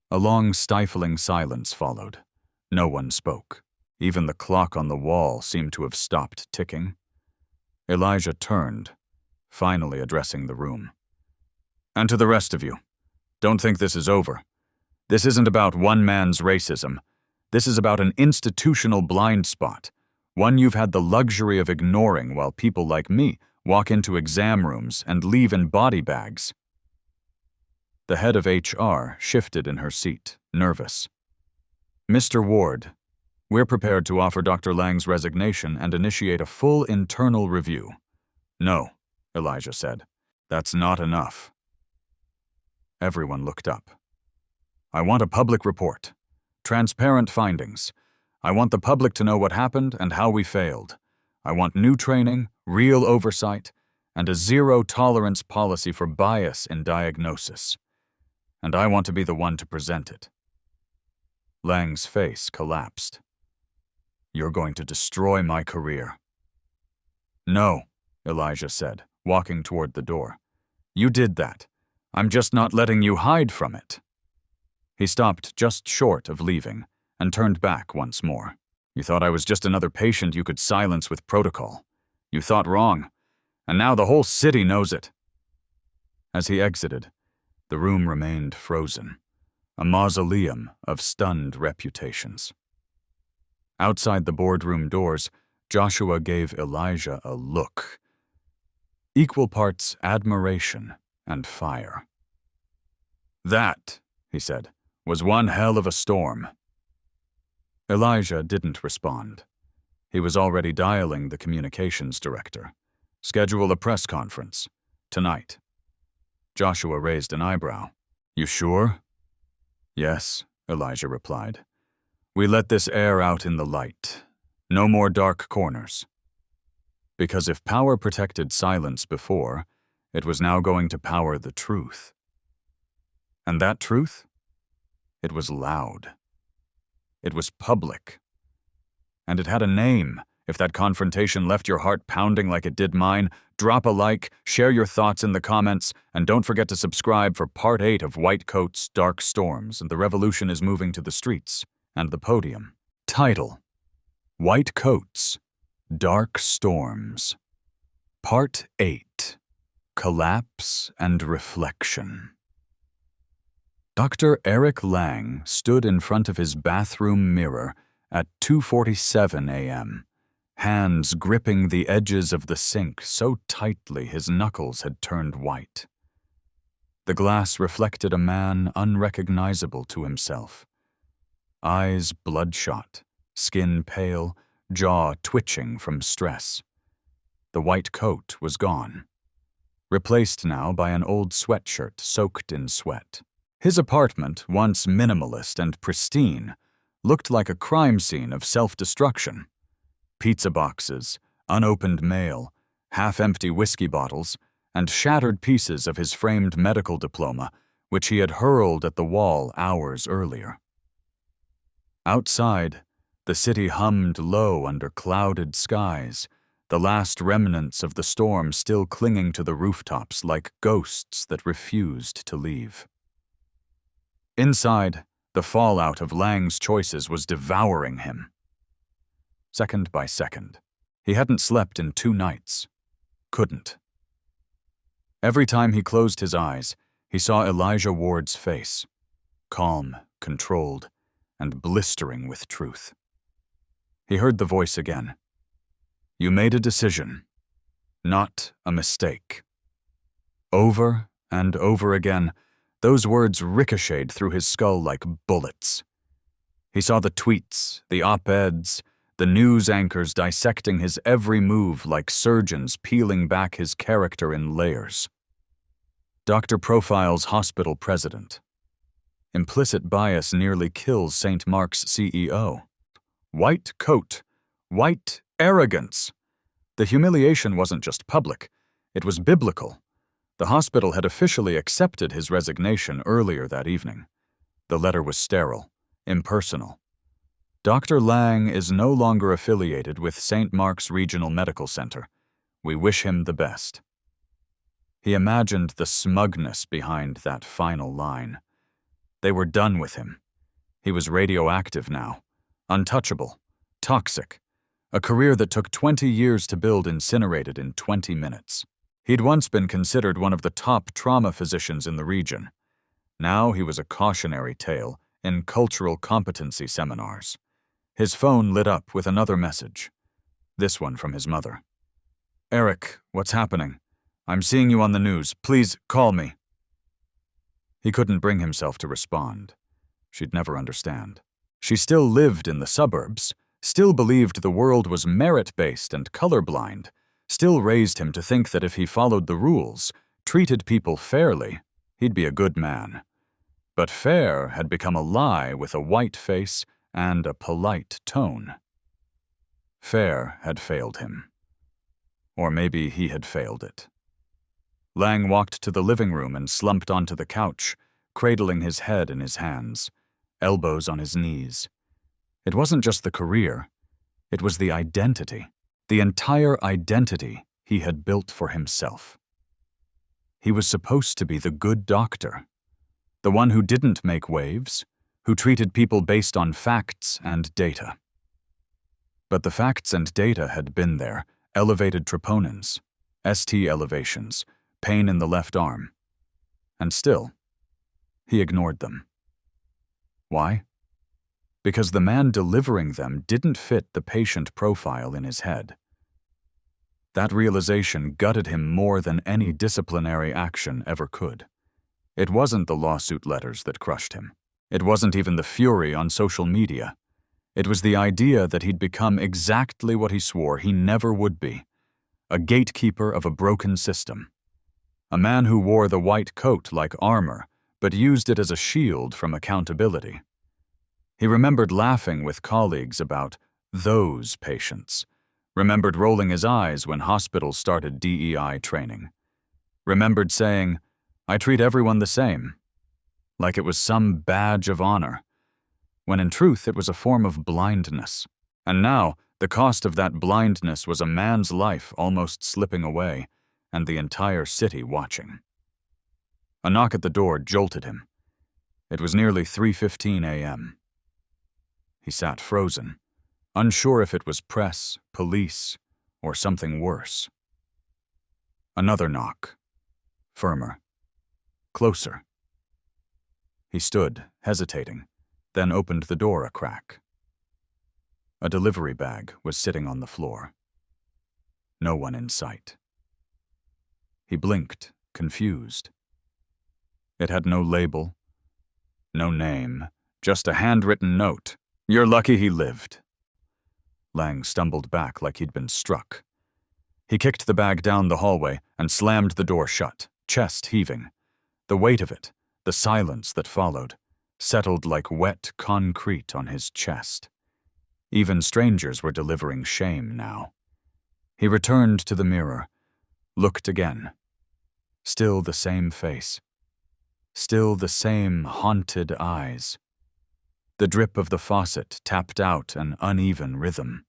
A long, stifling silence followed. No one spoke. Even the clock on the wall seemed to have stopped ticking. Elijah turned, finally addressing the room. "And to the rest of you, don't think this is over. This isn't about one man's racism. This is about an institutional blind spot, one you've had the luxury of ignoring while people like me walk into exam rooms and leave in body bags. The head of HR shifted in her seat, nervous. Mr. Ward, we're prepared to offer Dr. Lang's resignation and initiate a full internal review. No, Elijah said. That's not enough. Everyone looked up. I want a public report. Transparent findings. I want the public to know what happened and how we failed. I want new training, real oversight, and a zero-tolerance policy for bias in diagnosis. And I want to be the one to present it. Lang's face collapsed. You're going to destroy my career. No, Elijah said, walking toward the door. You did that. I'm just not letting you hide from it. He stopped just short of leaving and turned back once more. You thought I was just another patient you could silence with protocol. You thought wrong, and now the whole city knows it. As he exited, the room remained frozen, a mausoleum of stunned reputations. Outside the boardroom doors, Joshua gave Elijah a look. Equal parts admiration and fire. That, he said, was one hell of a storm. Elijah didn't respond. He was already dialing the communications director. Schedule a press conference. Tonight. Joshua raised an eyebrow. You sure? Yes, Elijah replied. We let this air out in the light. No more dark corners. Because if power protected silence before, it was now going to power the truth. And that truth? It was loud. It was public. And it had a name. If that confrontation left your heart pounding like it did mine, drop a like, share your thoughts in the comments, and don't forget to subscribe for Part 8 of White Coats, Dark Storms, and the Revolution is Moving to the Streets, and the Podium. Title: White Coats, Dark Storms. Part 8. Collapse and Reflection. Dr. Eric Lang stood in front of his bathroom mirror at 2:47 a.m., hands gripping the edges of the sink so tightly his knuckles had turned white. The glass reflected a man unrecognizable to himself. Eyes bloodshot, skin pale, jaw twitching from stress. The white coat was gone, replaced now by an old sweatshirt soaked in sweat. His apartment, once minimalist and pristine, looked like a crime scene of self-destruction. Pizza boxes, unopened mail, half-empty whiskey bottles, and shattered pieces of his framed medical diploma, which he had hurled at the wall hours earlier. Outside, the city hummed low under clouded skies, the last remnants of the storm still clinging to the rooftops like ghosts that refused to leave. Inside, the fallout of Lang's choices was devouring him. Second by second. He hadn't slept in 2 nights. Couldn't. Every time he closed his eyes, he saw Elijah Ward's face, calm, controlled, and blistering with truth. He heard the voice again. You made a decision, not a mistake. Over and over again, those words ricocheted through his skull like bullets. He saw the tweets, the op-eds, the news anchors dissecting his every move like surgeons peeling back his character in layers. Dr. Profile's hospital president. Implicit bias nearly kills St. Mark's CEO. White coat. White arrogance. The humiliation wasn't just public. It was biblical. The hospital had officially accepted his resignation earlier that evening. The letter was sterile, impersonal. Dr. Lang is no longer affiliated with St. Mark's Regional Medical Center. We wish him the best. He imagined the smugness behind that final line. They were done with him. He was radioactive now, untouchable, toxic. A career that took 20 years to build incinerated in 20 minutes. He'd once been considered one of the top trauma physicians in the region. Now he was a cautionary tale, in cultural competency seminars. His phone lit up with another message. This one from his mother. "Eric, what's happening? I'm seeing you on the news. Please call me." He couldn't bring himself to respond. She'd never understand. She still lived in the suburbs, still believed the world was merit-based and colorblind, still raised him to think that if he followed the rules, treated people fairly, he'd be a good man. But fair had become a lie with a white face and a polite tone. Fair had failed him. Or maybe he had failed it. Lang walked to the living room and slumped onto the couch, cradling his head in his hands, elbows on his knees. It wasn't just the career. It was the identity, the entire identity he had built for himself. He was supposed to be the good doctor, the one who didn't make waves, who treated people based on facts and data. But the facts and data had been there: elevated troponins, ST elevations, pain in the left arm. And still, he ignored them. Why? Because the man delivering them didn't fit the patient profile in his head. That realization gutted him more than any disciplinary action ever could. It wasn't the lawsuit letters that crushed him. It wasn't even the fury on social media. It was the idea that he'd become exactly what he swore he never would be: a gatekeeper of a broken system. A man who wore the white coat like armor, but used it as a shield from accountability. He remembered laughing with colleagues about those patients, remembered rolling his eyes when hospitals started DEI training, remembered saying, "I treat everyone the same," like it was some badge of honor, when in truth it was a form of blindness. And now, the cost of that blindness was a man's life almost slipping away, and the entire city watching. A knock at the door jolted him. It was nearly 3:15 a.m. He sat frozen, unsure if it was press, police, or something worse. Another knock. Firmer. Closer. He stood, hesitating, then opened the door a crack. A delivery bag was sitting on the floor. No one in sight. He blinked, confused. It had no label, no name, just a handwritten note. "You're lucky he lived." Lang stumbled back like he'd been struck. He kicked the bag down the hallway and slammed the door shut, chest heaving. The weight of it, the silence that followed, settled like wet concrete on his chest. Even strangers were delivering shame now. He returned to the mirror, looked again. Still the same face. Still the same haunted eyes. The drip of the faucet tapped out an uneven rhythm.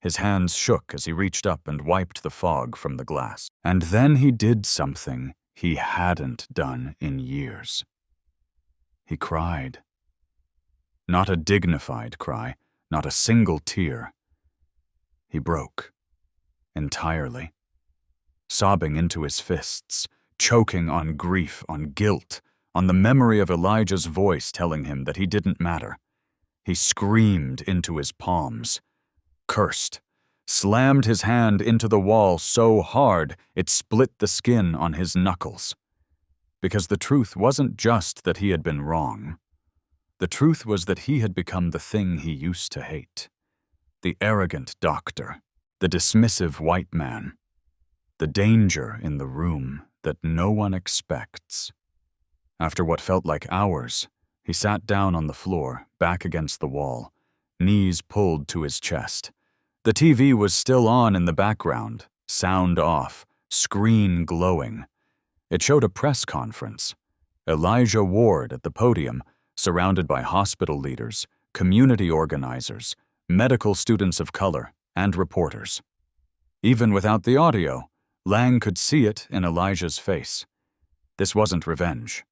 His hands shook as he reached up and wiped the fog from the glass. And then he did something he hadn't done in years. He cried. Not a dignified cry, not a single tear. He broke. Entirely. Sobbing into his fists, choking on grief, on guilt, on the memory of Elijah's voice telling him that he didn't matter. He screamed into his palms, cursed, slammed his hand into the wall so hard it split the skin on his knuckles. Because the truth wasn't just that he had been wrong. The truth was that he had become the thing he used to hate. The arrogant doctor, the dismissive white man, the danger in the room that no one expects. After what felt like hours, he sat down on the floor, back against the wall, knees pulled to his chest. The TV was still on in the background, sound off, screen glowing. It showed a press conference. Elijah Ward at the podium, surrounded by hospital leaders, community organizers, medical students of color, and reporters. Even without the audio, Lang could see it in Elijah's face. This wasn't revenge.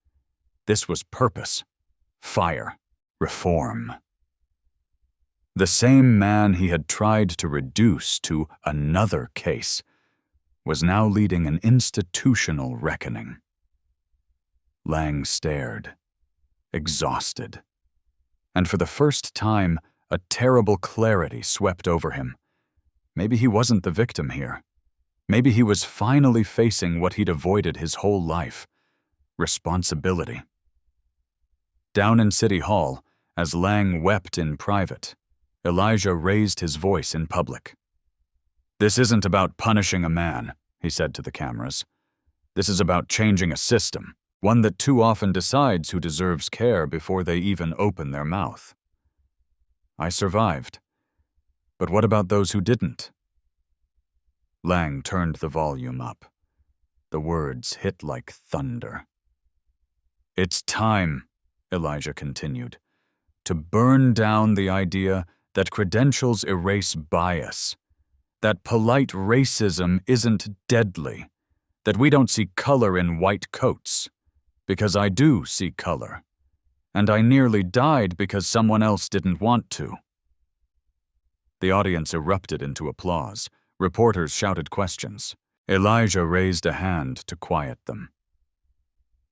This was purpose, fire, reform. The same man he had tried to reduce to another case was now leading an institutional reckoning. Lang stared, exhausted. And for the first time, a terrible clarity swept over him. Maybe he wasn't the victim here. Maybe he was finally facing what he'd avoided his whole life: responsibility. Down in City Hall, as Lang wept in private, Elijah raised his voice in public. "This isn't about punishing a man," he said to the cameras. "This is about changing a system, one that too often decides who deserves care before they even open their mouth. I survived. But what about those who didn't?" Lang turned the volume up. The words hit like thunder. "It's time," Elijah continued, "to burn down the idea that credentials erase bias, that polite racism isn't deadly, that we don't see color in white coats, because I do see color, and I nearly died because someone else didn't want to." The audience erupted into applause. Reporters shouted questions. Elijah raised a hand to quiet them.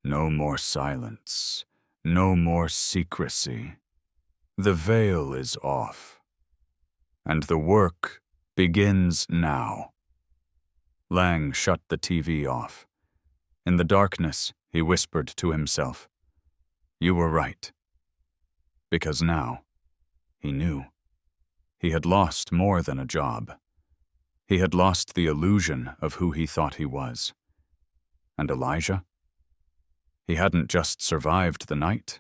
"No more silence. No more secrecy. The veil is off. And the work begins now." Lang shut the TV off. In the darkness, he whispered to himself, "You were right." Because now, he knew. He had lost more than a job. He had lost the illusion of who he thought he was. And Elijah? He hadn't just survived the night.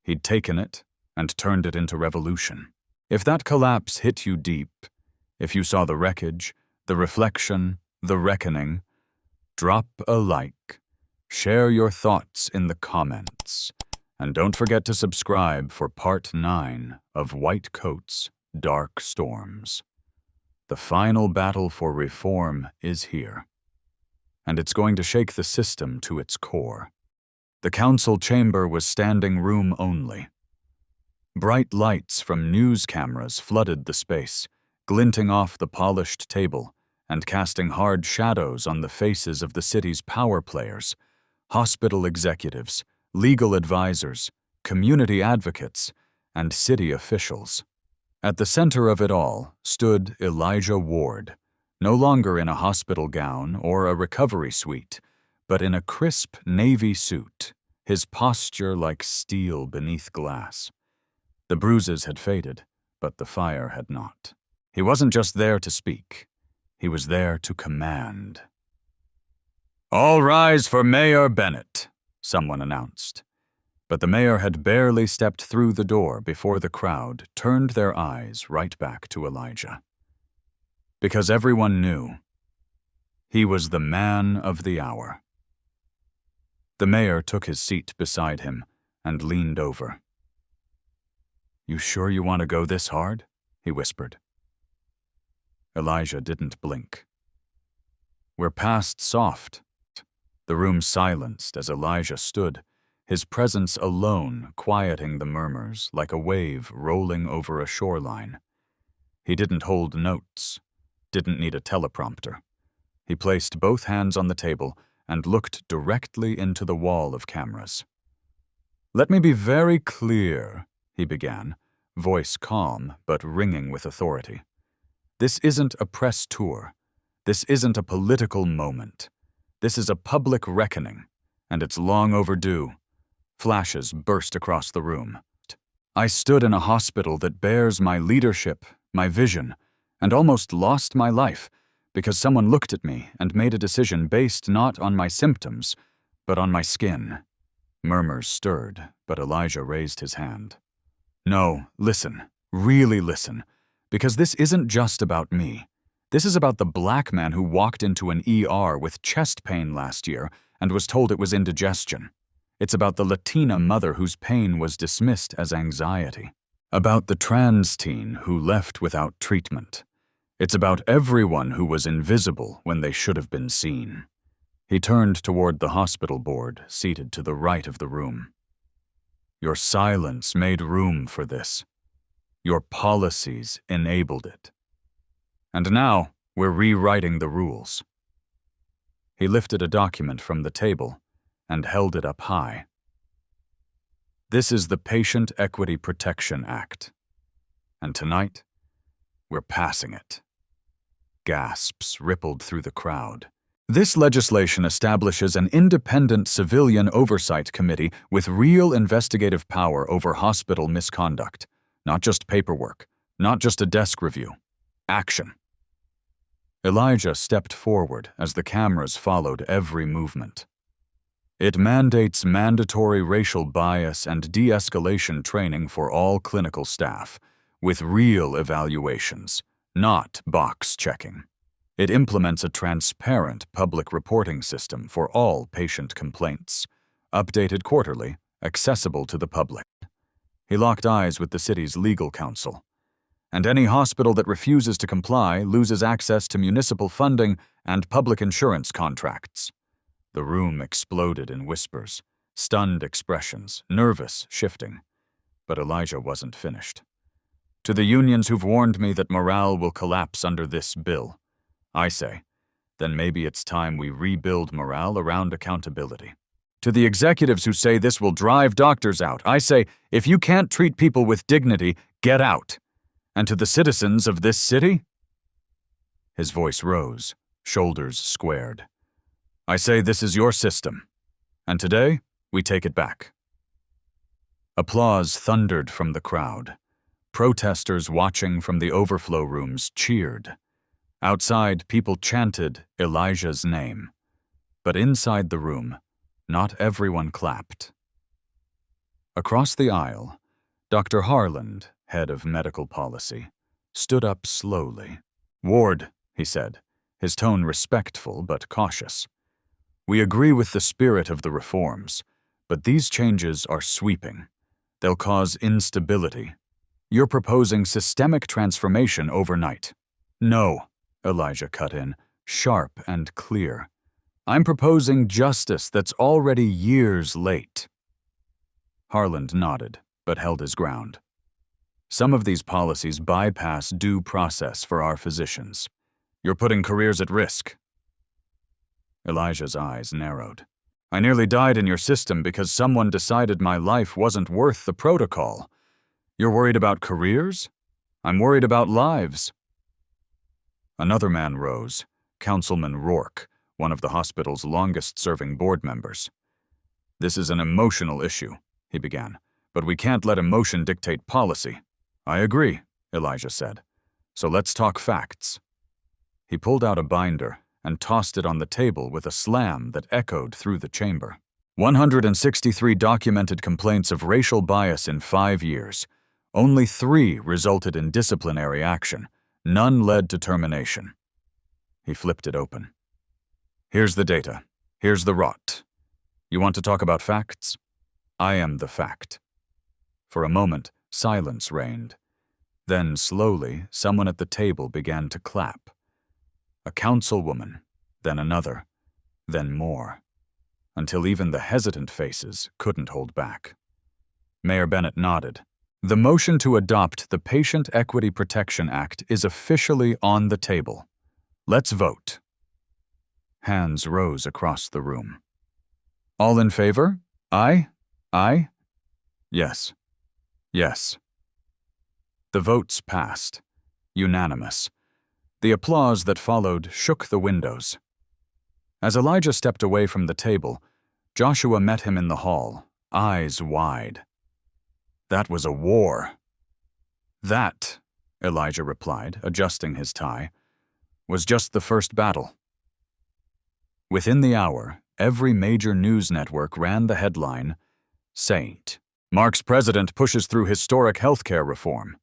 He'd taken it and turned it into revolution. If that collapse hit you deep, if you saw the wreckage, the reflection, the reckoning, drop a like, share your thoughts in the comments, and don't forget to subscribe for Part 9 of White Coat's Dark Storms. The final battle for reform is here, and it's going to shake the system to its core. The council chamber was standing room only. Bright lights from news cameras flooded the space, glinting off the polished table and casting hard shadows on the faces of the city's power players, hospital executives, legal advisors, community advocates, and city officials. At the center of it all stood Elijah Ward, no longer in a hospital gown or a recovery suite, but in a crisp navy suit, his posture like steel beneath glass. The bruises had faded, but the fire had not. He wasn't just there to speak. He was there to command. "All rise for Mayor Bennett," someone announced. But the mayor had barely stepped through the door before the crowd turned their eyes right back to Elijah. Because everyone knew he was the man of the hour. The mayor took his seat beside him and leaned over. "You sure you want to go this hard?" he whispered. Elijah didn't blink. "We're past soft." The room silenced as Elijah stood, his presence alone quieting the murmurs like a wave rolling over a shoreline. He didn't hold notes, didn't need a teleprompter. He placed both hands on the table and looked directly into the wall of cameras. "Let me be very clear," he began, voice calm but ringing with authority. "This isn't a press tour. This isn't a political moment. This is a public reckoning, and it's long overdue." Flashes burst across the room. "I stood in a hospital that bears my leadership, my vision, and almost lost my life because someone looked at me and made a decision based not on my symptoms, but on my skin." Murmurs stirred, but Elijah raised his hand. "No, listen, really listen, because this isn't just about me. This is about the black man who walked into an ER with chest pain last year and was told it was indigestion. It's about the Latina mother whose pain was dismissed as anxiety. About the trans teen who left without treatment. It's about everyone who was invisible when they should have been seen." He turned toward the hospital board, seated to the right of the room. "Your silence made room for this. Your policies enabled it. And now we're rewriting the rules." He lifted a document from the table and held it up high. This is the Patient Equity Protection Act. And tonight, we're passing it. Gasps rippled through the crowd. This legislation establishes an independent civilian oversight committee with real investigative power over hospital misconduct. Not just paperwork, not just a desk review. Action. Elijah stepped forward as the cameras followed every movement. It mandates mandatory racial bias and de-escalation training for all clinical staff, with real evaluations, not box checking. It implements a transparent public reporting system for all patient complaints, updated quarterly, accessible to the public. He locked eyes with the city's legal counsel. And any hospital that refuses to comply loses access to municipal funding and public insurance contracts. The room exploded in whispers, stunned expressions, nervous shifting. But Elijah wasn't finished. To the unions who've warned me that morale will collapse under this bill, I say, then maybe it's time we rebuild morale around accountability. To the executives who say this will drive doctors out, I say, if you can't treat people with dignity, get out. And to the citizens of this city? His voice rose, shoulders squared. I say this is your system, and today we take it back. Applause thundered from the crowd. Protesters watching from the overflow rooms cheered. Outside, people chanted Elijah's name. But inside the room, not everyone clapped. Across the aisle, Dr. Harland, head of medical policy, stood up slowly. "Ward," he said, his tone respectful but cautious. "We agree with the spirit of the reforms, but these changes are sweeping. They'll cause instability. You're proposing systemic transformation overnight." "No," Elijah cut in, sharp and clear. "I'm proposing justice that's already years late." Harland nodded, but held his ground. "Some of these policies bypass due process for our physicians. You're putting careers at risk." Elijah's eyes narrowed. "I nearly died in your system because someone decided my life wasn't worth the protocol. You're worried about careers? I'm worried about lives." Another man rose, Councilman Rourke, one of the hospital's longest-serving board members. "This is an emotional issue," he began, "but we can't let emotion dictate policy." "I agree," Elijah said. "So let's talk facts." He pulled out a binder and tossed it on the table with a slam that echoed through the chamber. 163 documented complaints of racial bias in 5 years. Only 3 resulted in disciplinary action. None led to termination. He flipped it open. "Here's the data. Here's the rot. You want to talk about facts? I am the fact." For a moment, silence reigned. Then, slowly, someone at the table began to clap. A councilwoman, then another, then more, until even the hesitant faces couldn't hold back. Mayor Bennett nodded. "The motion to adopt the Patient Equity Protection Act is officially on the table. Let's vote." Hands rose across the room. "All in favor? Aye? Aye? Yes. Yes." The votes passed. Unanimous. The applause that followed shook the windows. As Elijah stepped away from the table, Joshua met him in the hall, eyes wide. "That was a war." "That," Elijah replied, adjusting his tie, "was just the first battle." Within the hour, every major news network ran the headline, "Saint. Mark's president pushes through historic healthcare reform."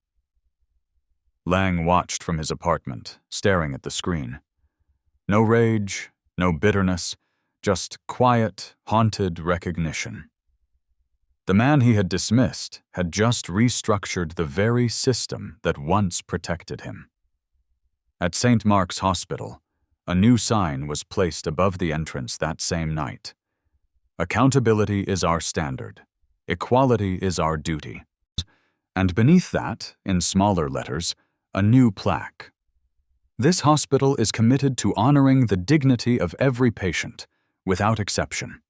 Lang watched from his apartment, staring at the screen. No rage, no bitterness, just quiet, haunted recognition. The man he had dismissed had just restructured the very system that once protected him. At St. Mark's Hospital, a new sign was placed above the entrance that same night. "Accountability is our standard. Equality is our duty." And beneath that, in smaller letters, a new plaque. "This hospital is committed to honoring the dignity of every patient, without exception."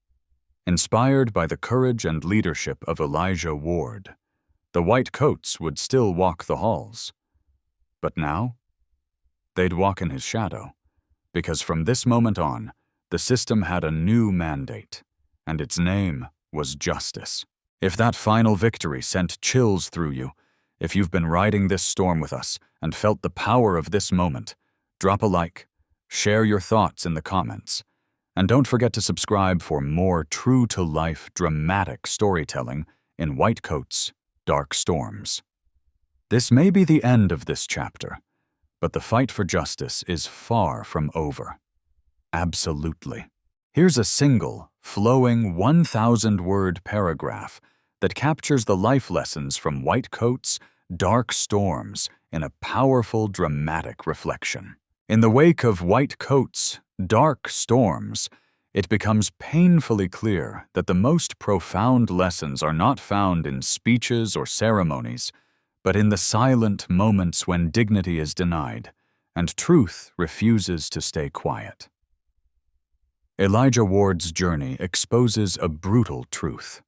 Inspired by the courage and leadership of Elijah Ward, the white coats would still walk the halls. But now, they'd walk in his shadow, because from this moment on, the system had a new mandate, and its name was justice. If that final victory sent chills through you, if you've been riding this storm with us and felt the power of this moment, drop a like, share your thoughts in the comments, and don't forget to subscribe for more true-to-life dramatic storytelling in White Coats, Dark Storms. This may be the end of this chapter, but the fight for justice is far from over. Absolutely. Here's a single, flowing 1,000-word paragraph that captures the life lessons from White Coats, Dark Storms in a powerful, dramatic reflection. In the wake of White Coats, Dark Storms, it becomes painfully clear that the most profound lessons are not found in speeches or ceremonies, but in the silent moments when dignity is denied and truth refuses to stay quiet. Elijah Ward's journey exposes a brutal truth.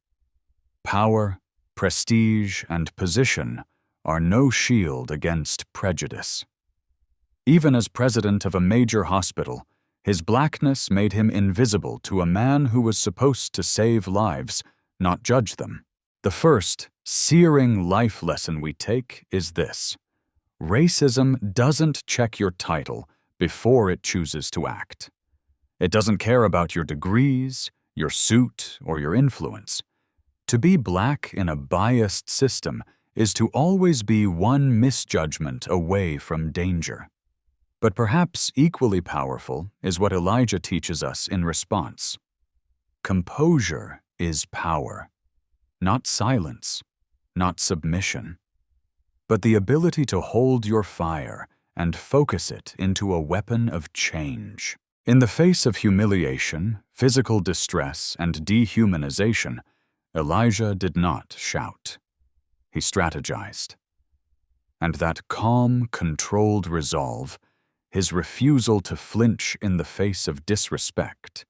Power, prestige, and position are no shield against prejudice. Even as president of a major hospital, his blackness made him invisible to a man who was supposed to save lives, not judge them. The first, searing life lesson we take is this: racism doesn't check your title before it chooses to act. It doesn't care about your degrees, your suit, or your influence. To be black in a biased system is to always be one misjudgment away from danger. But perhaps equally powerful is what Elijah teaches us in response. Composure is power, not silence, not submission, but the ability to hold your fire and focus it into a weapon of change. In the face of humiliation, physical distress, and dehumanization, Elijah did not shout. He strategized. And that calm, controlled resolve, his refusal to flinch in the face of disrespect,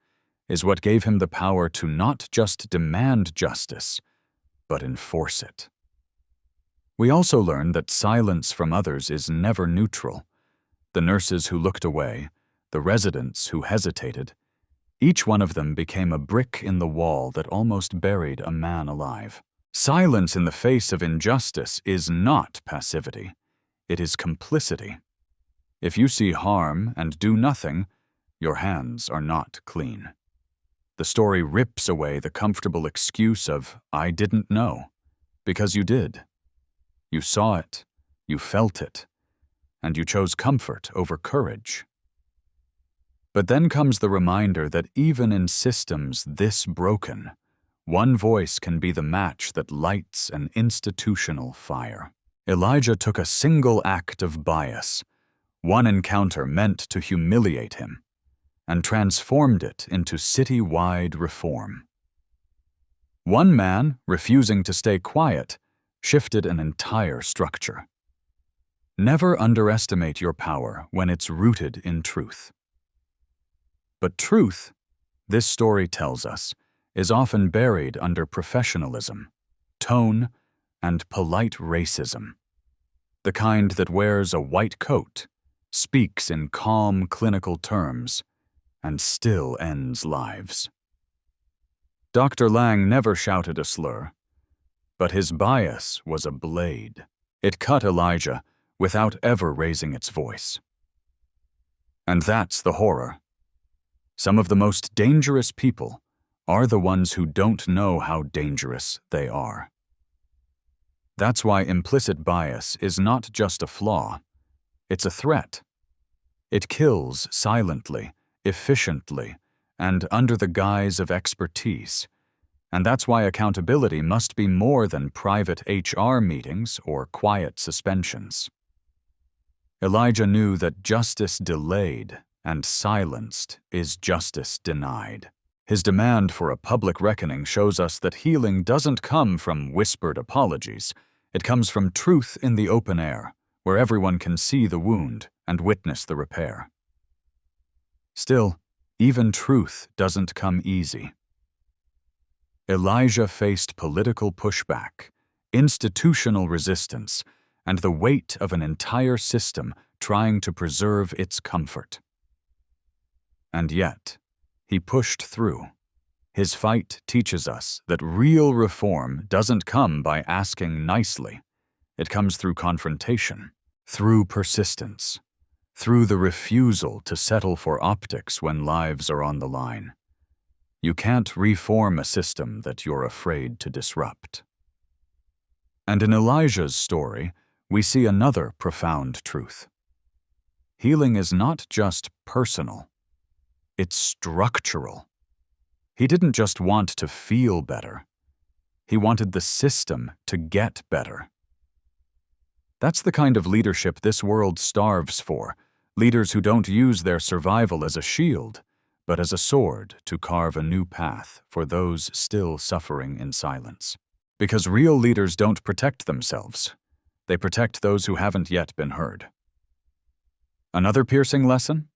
is what gave him the power to not just demand justice, but enforce it. We also learn that silence from others is never neutral. The nurses who looked away, the residents who hesitated, each one of them became a brick in the wall that almost buried a man alive. Silence in the face of injustice is not passivity. It is complicity. If you see harm and do nothing, your hands are not clean. The story rips away the comfortable excuse of, "I didn't know," because you did. You saw it, you felt it, and you chose comfort over courage. But then comes the reminder that even in systems this broken, one voice can be the match that lights an institutional fire. Elijah took a single act of bias, one encounter meant to humiliate him, and transformed it into city-wide reform. One man, refusing to stay quiet, shifted an entire structure. Never underestimate your power when it's rooted in truth. But truth, this story tells us, is often buried under professionalism, tone, and polite racism. The kind that wears a white coat, speaks in calm clinical terms, and still ends lives. Dr. Lang never shouted a slur, but his bias was a blade. It cut Elijah without ever raising its voice. And that's the horror. Some of the most dangerous people are the ones who don't know how dangerous they are. That's why implicit bias is not just a flaw, it's a threat. It kills silently, efficiently, and under the guise of expertise. And that's why accountability must be more than private HR meetings or quiet suspensions. Elijah knew that justice delayed and silenced is justice denied. His demand for a public reckoning shows us that healing doesn't come from whispered apologies. It comes from truth in the open air, where everyone can see the wound and witness the repair. Still, even truth doesn't come easy. Elijah faced political pushback, institutional resistance, and the weight of an entire system trying to preserve its comfort. And yet, he pushed through. His fight teaches us that real reform doesn't come by asking nicely. It comes through confrontation, through persistence, through the refusal to settle for optics when lives are on the line. You can't reform a system that you're afraid to disrupt. And in Elijah's story, we see another profound truth. Healing is not just personal, it's structural. He didn't just want to feel better. He wanted the system to get better. That's the kind of leadership this world starves for, leaders who don't use their survival as a shield, but as a sword to carve a new path for those still suffering in silence. Because real leaders don't protect themselves. They protect those who haven't yet been heard. Another piercing lesson?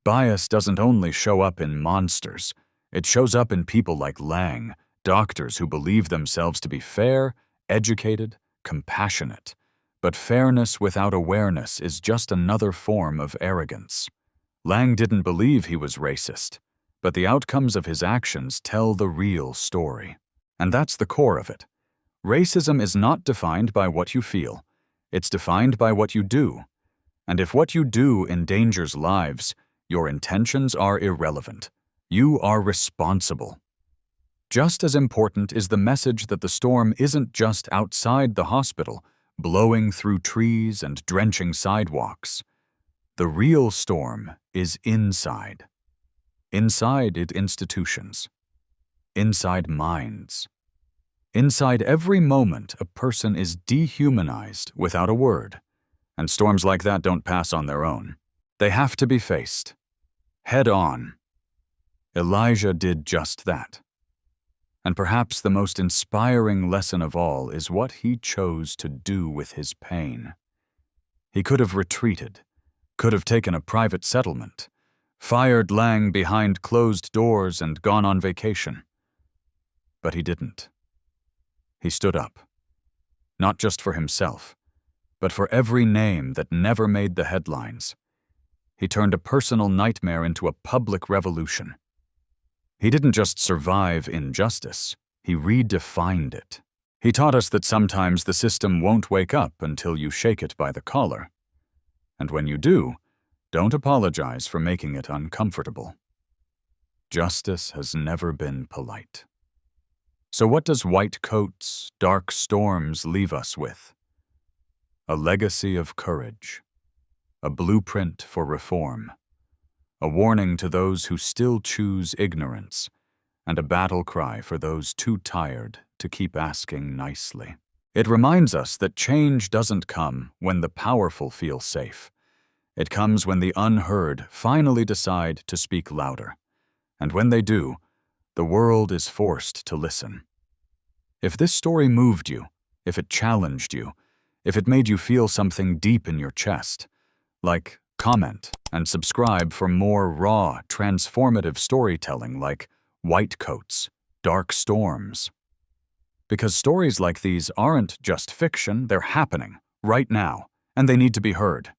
Bias doesn't only show up in monsters. It shows up in people like Lang, doctors who believe themselves to be fair, educated, compassionate. But fairness without awareness is just another form of arrogance. Lang didn't believe he was racist, but the outcomes of his actions tell the real story. And that's the core of it. Racism is not defined by what you feel. It's defined by what you do. And if what you do endangers lives, your intentions are irrelevant. You are responsible. Just as important is the message that the storm isn't just outside the hospital, blowing through trees and drenching sidewalks. The real storm is inside. Inside institutions. Inside minds. Inside every moment a person is dehumanized without a word. And storms like that don't pass on their own. They have to be faced. Head on. Elijah did just that. And perhaps the most inspiring lesson of all is what he chose to do with his pain. He could have retreated, could have taken a private settlement, fired Lang behind closed doors and gone on vacation. But he didn't. He stood up, not just for himself, but for every name that never made the headlines. He turned a personal nightmare into a public revolution. He didn't just survive injustice, he redefined it. He taught us that sometimes the system won't wake up until you shake it by the collar. And when you do, don't apologize for making it uncomfortable. Justice has never been polite. So what does white coats, dark storms leave us with? A legacy of courage, a blueprint for reform, a warning to those who still choose ignorance, and a battle cry for those too tired to keep asking nicely. It reminds us that change doesn't come when the powerful feel safe. It comes when the unheard finally decide to speak louder. And when they do, the world is forced to listen. If this story moved you, if it challenged you, if it made you feel something deep in your chest, like, comment and subscribe for more raw, transformative storytelling like White Coats, Dark Storms. Because stories like these aren't just fiction, they're happening, right now, and they need to be heard.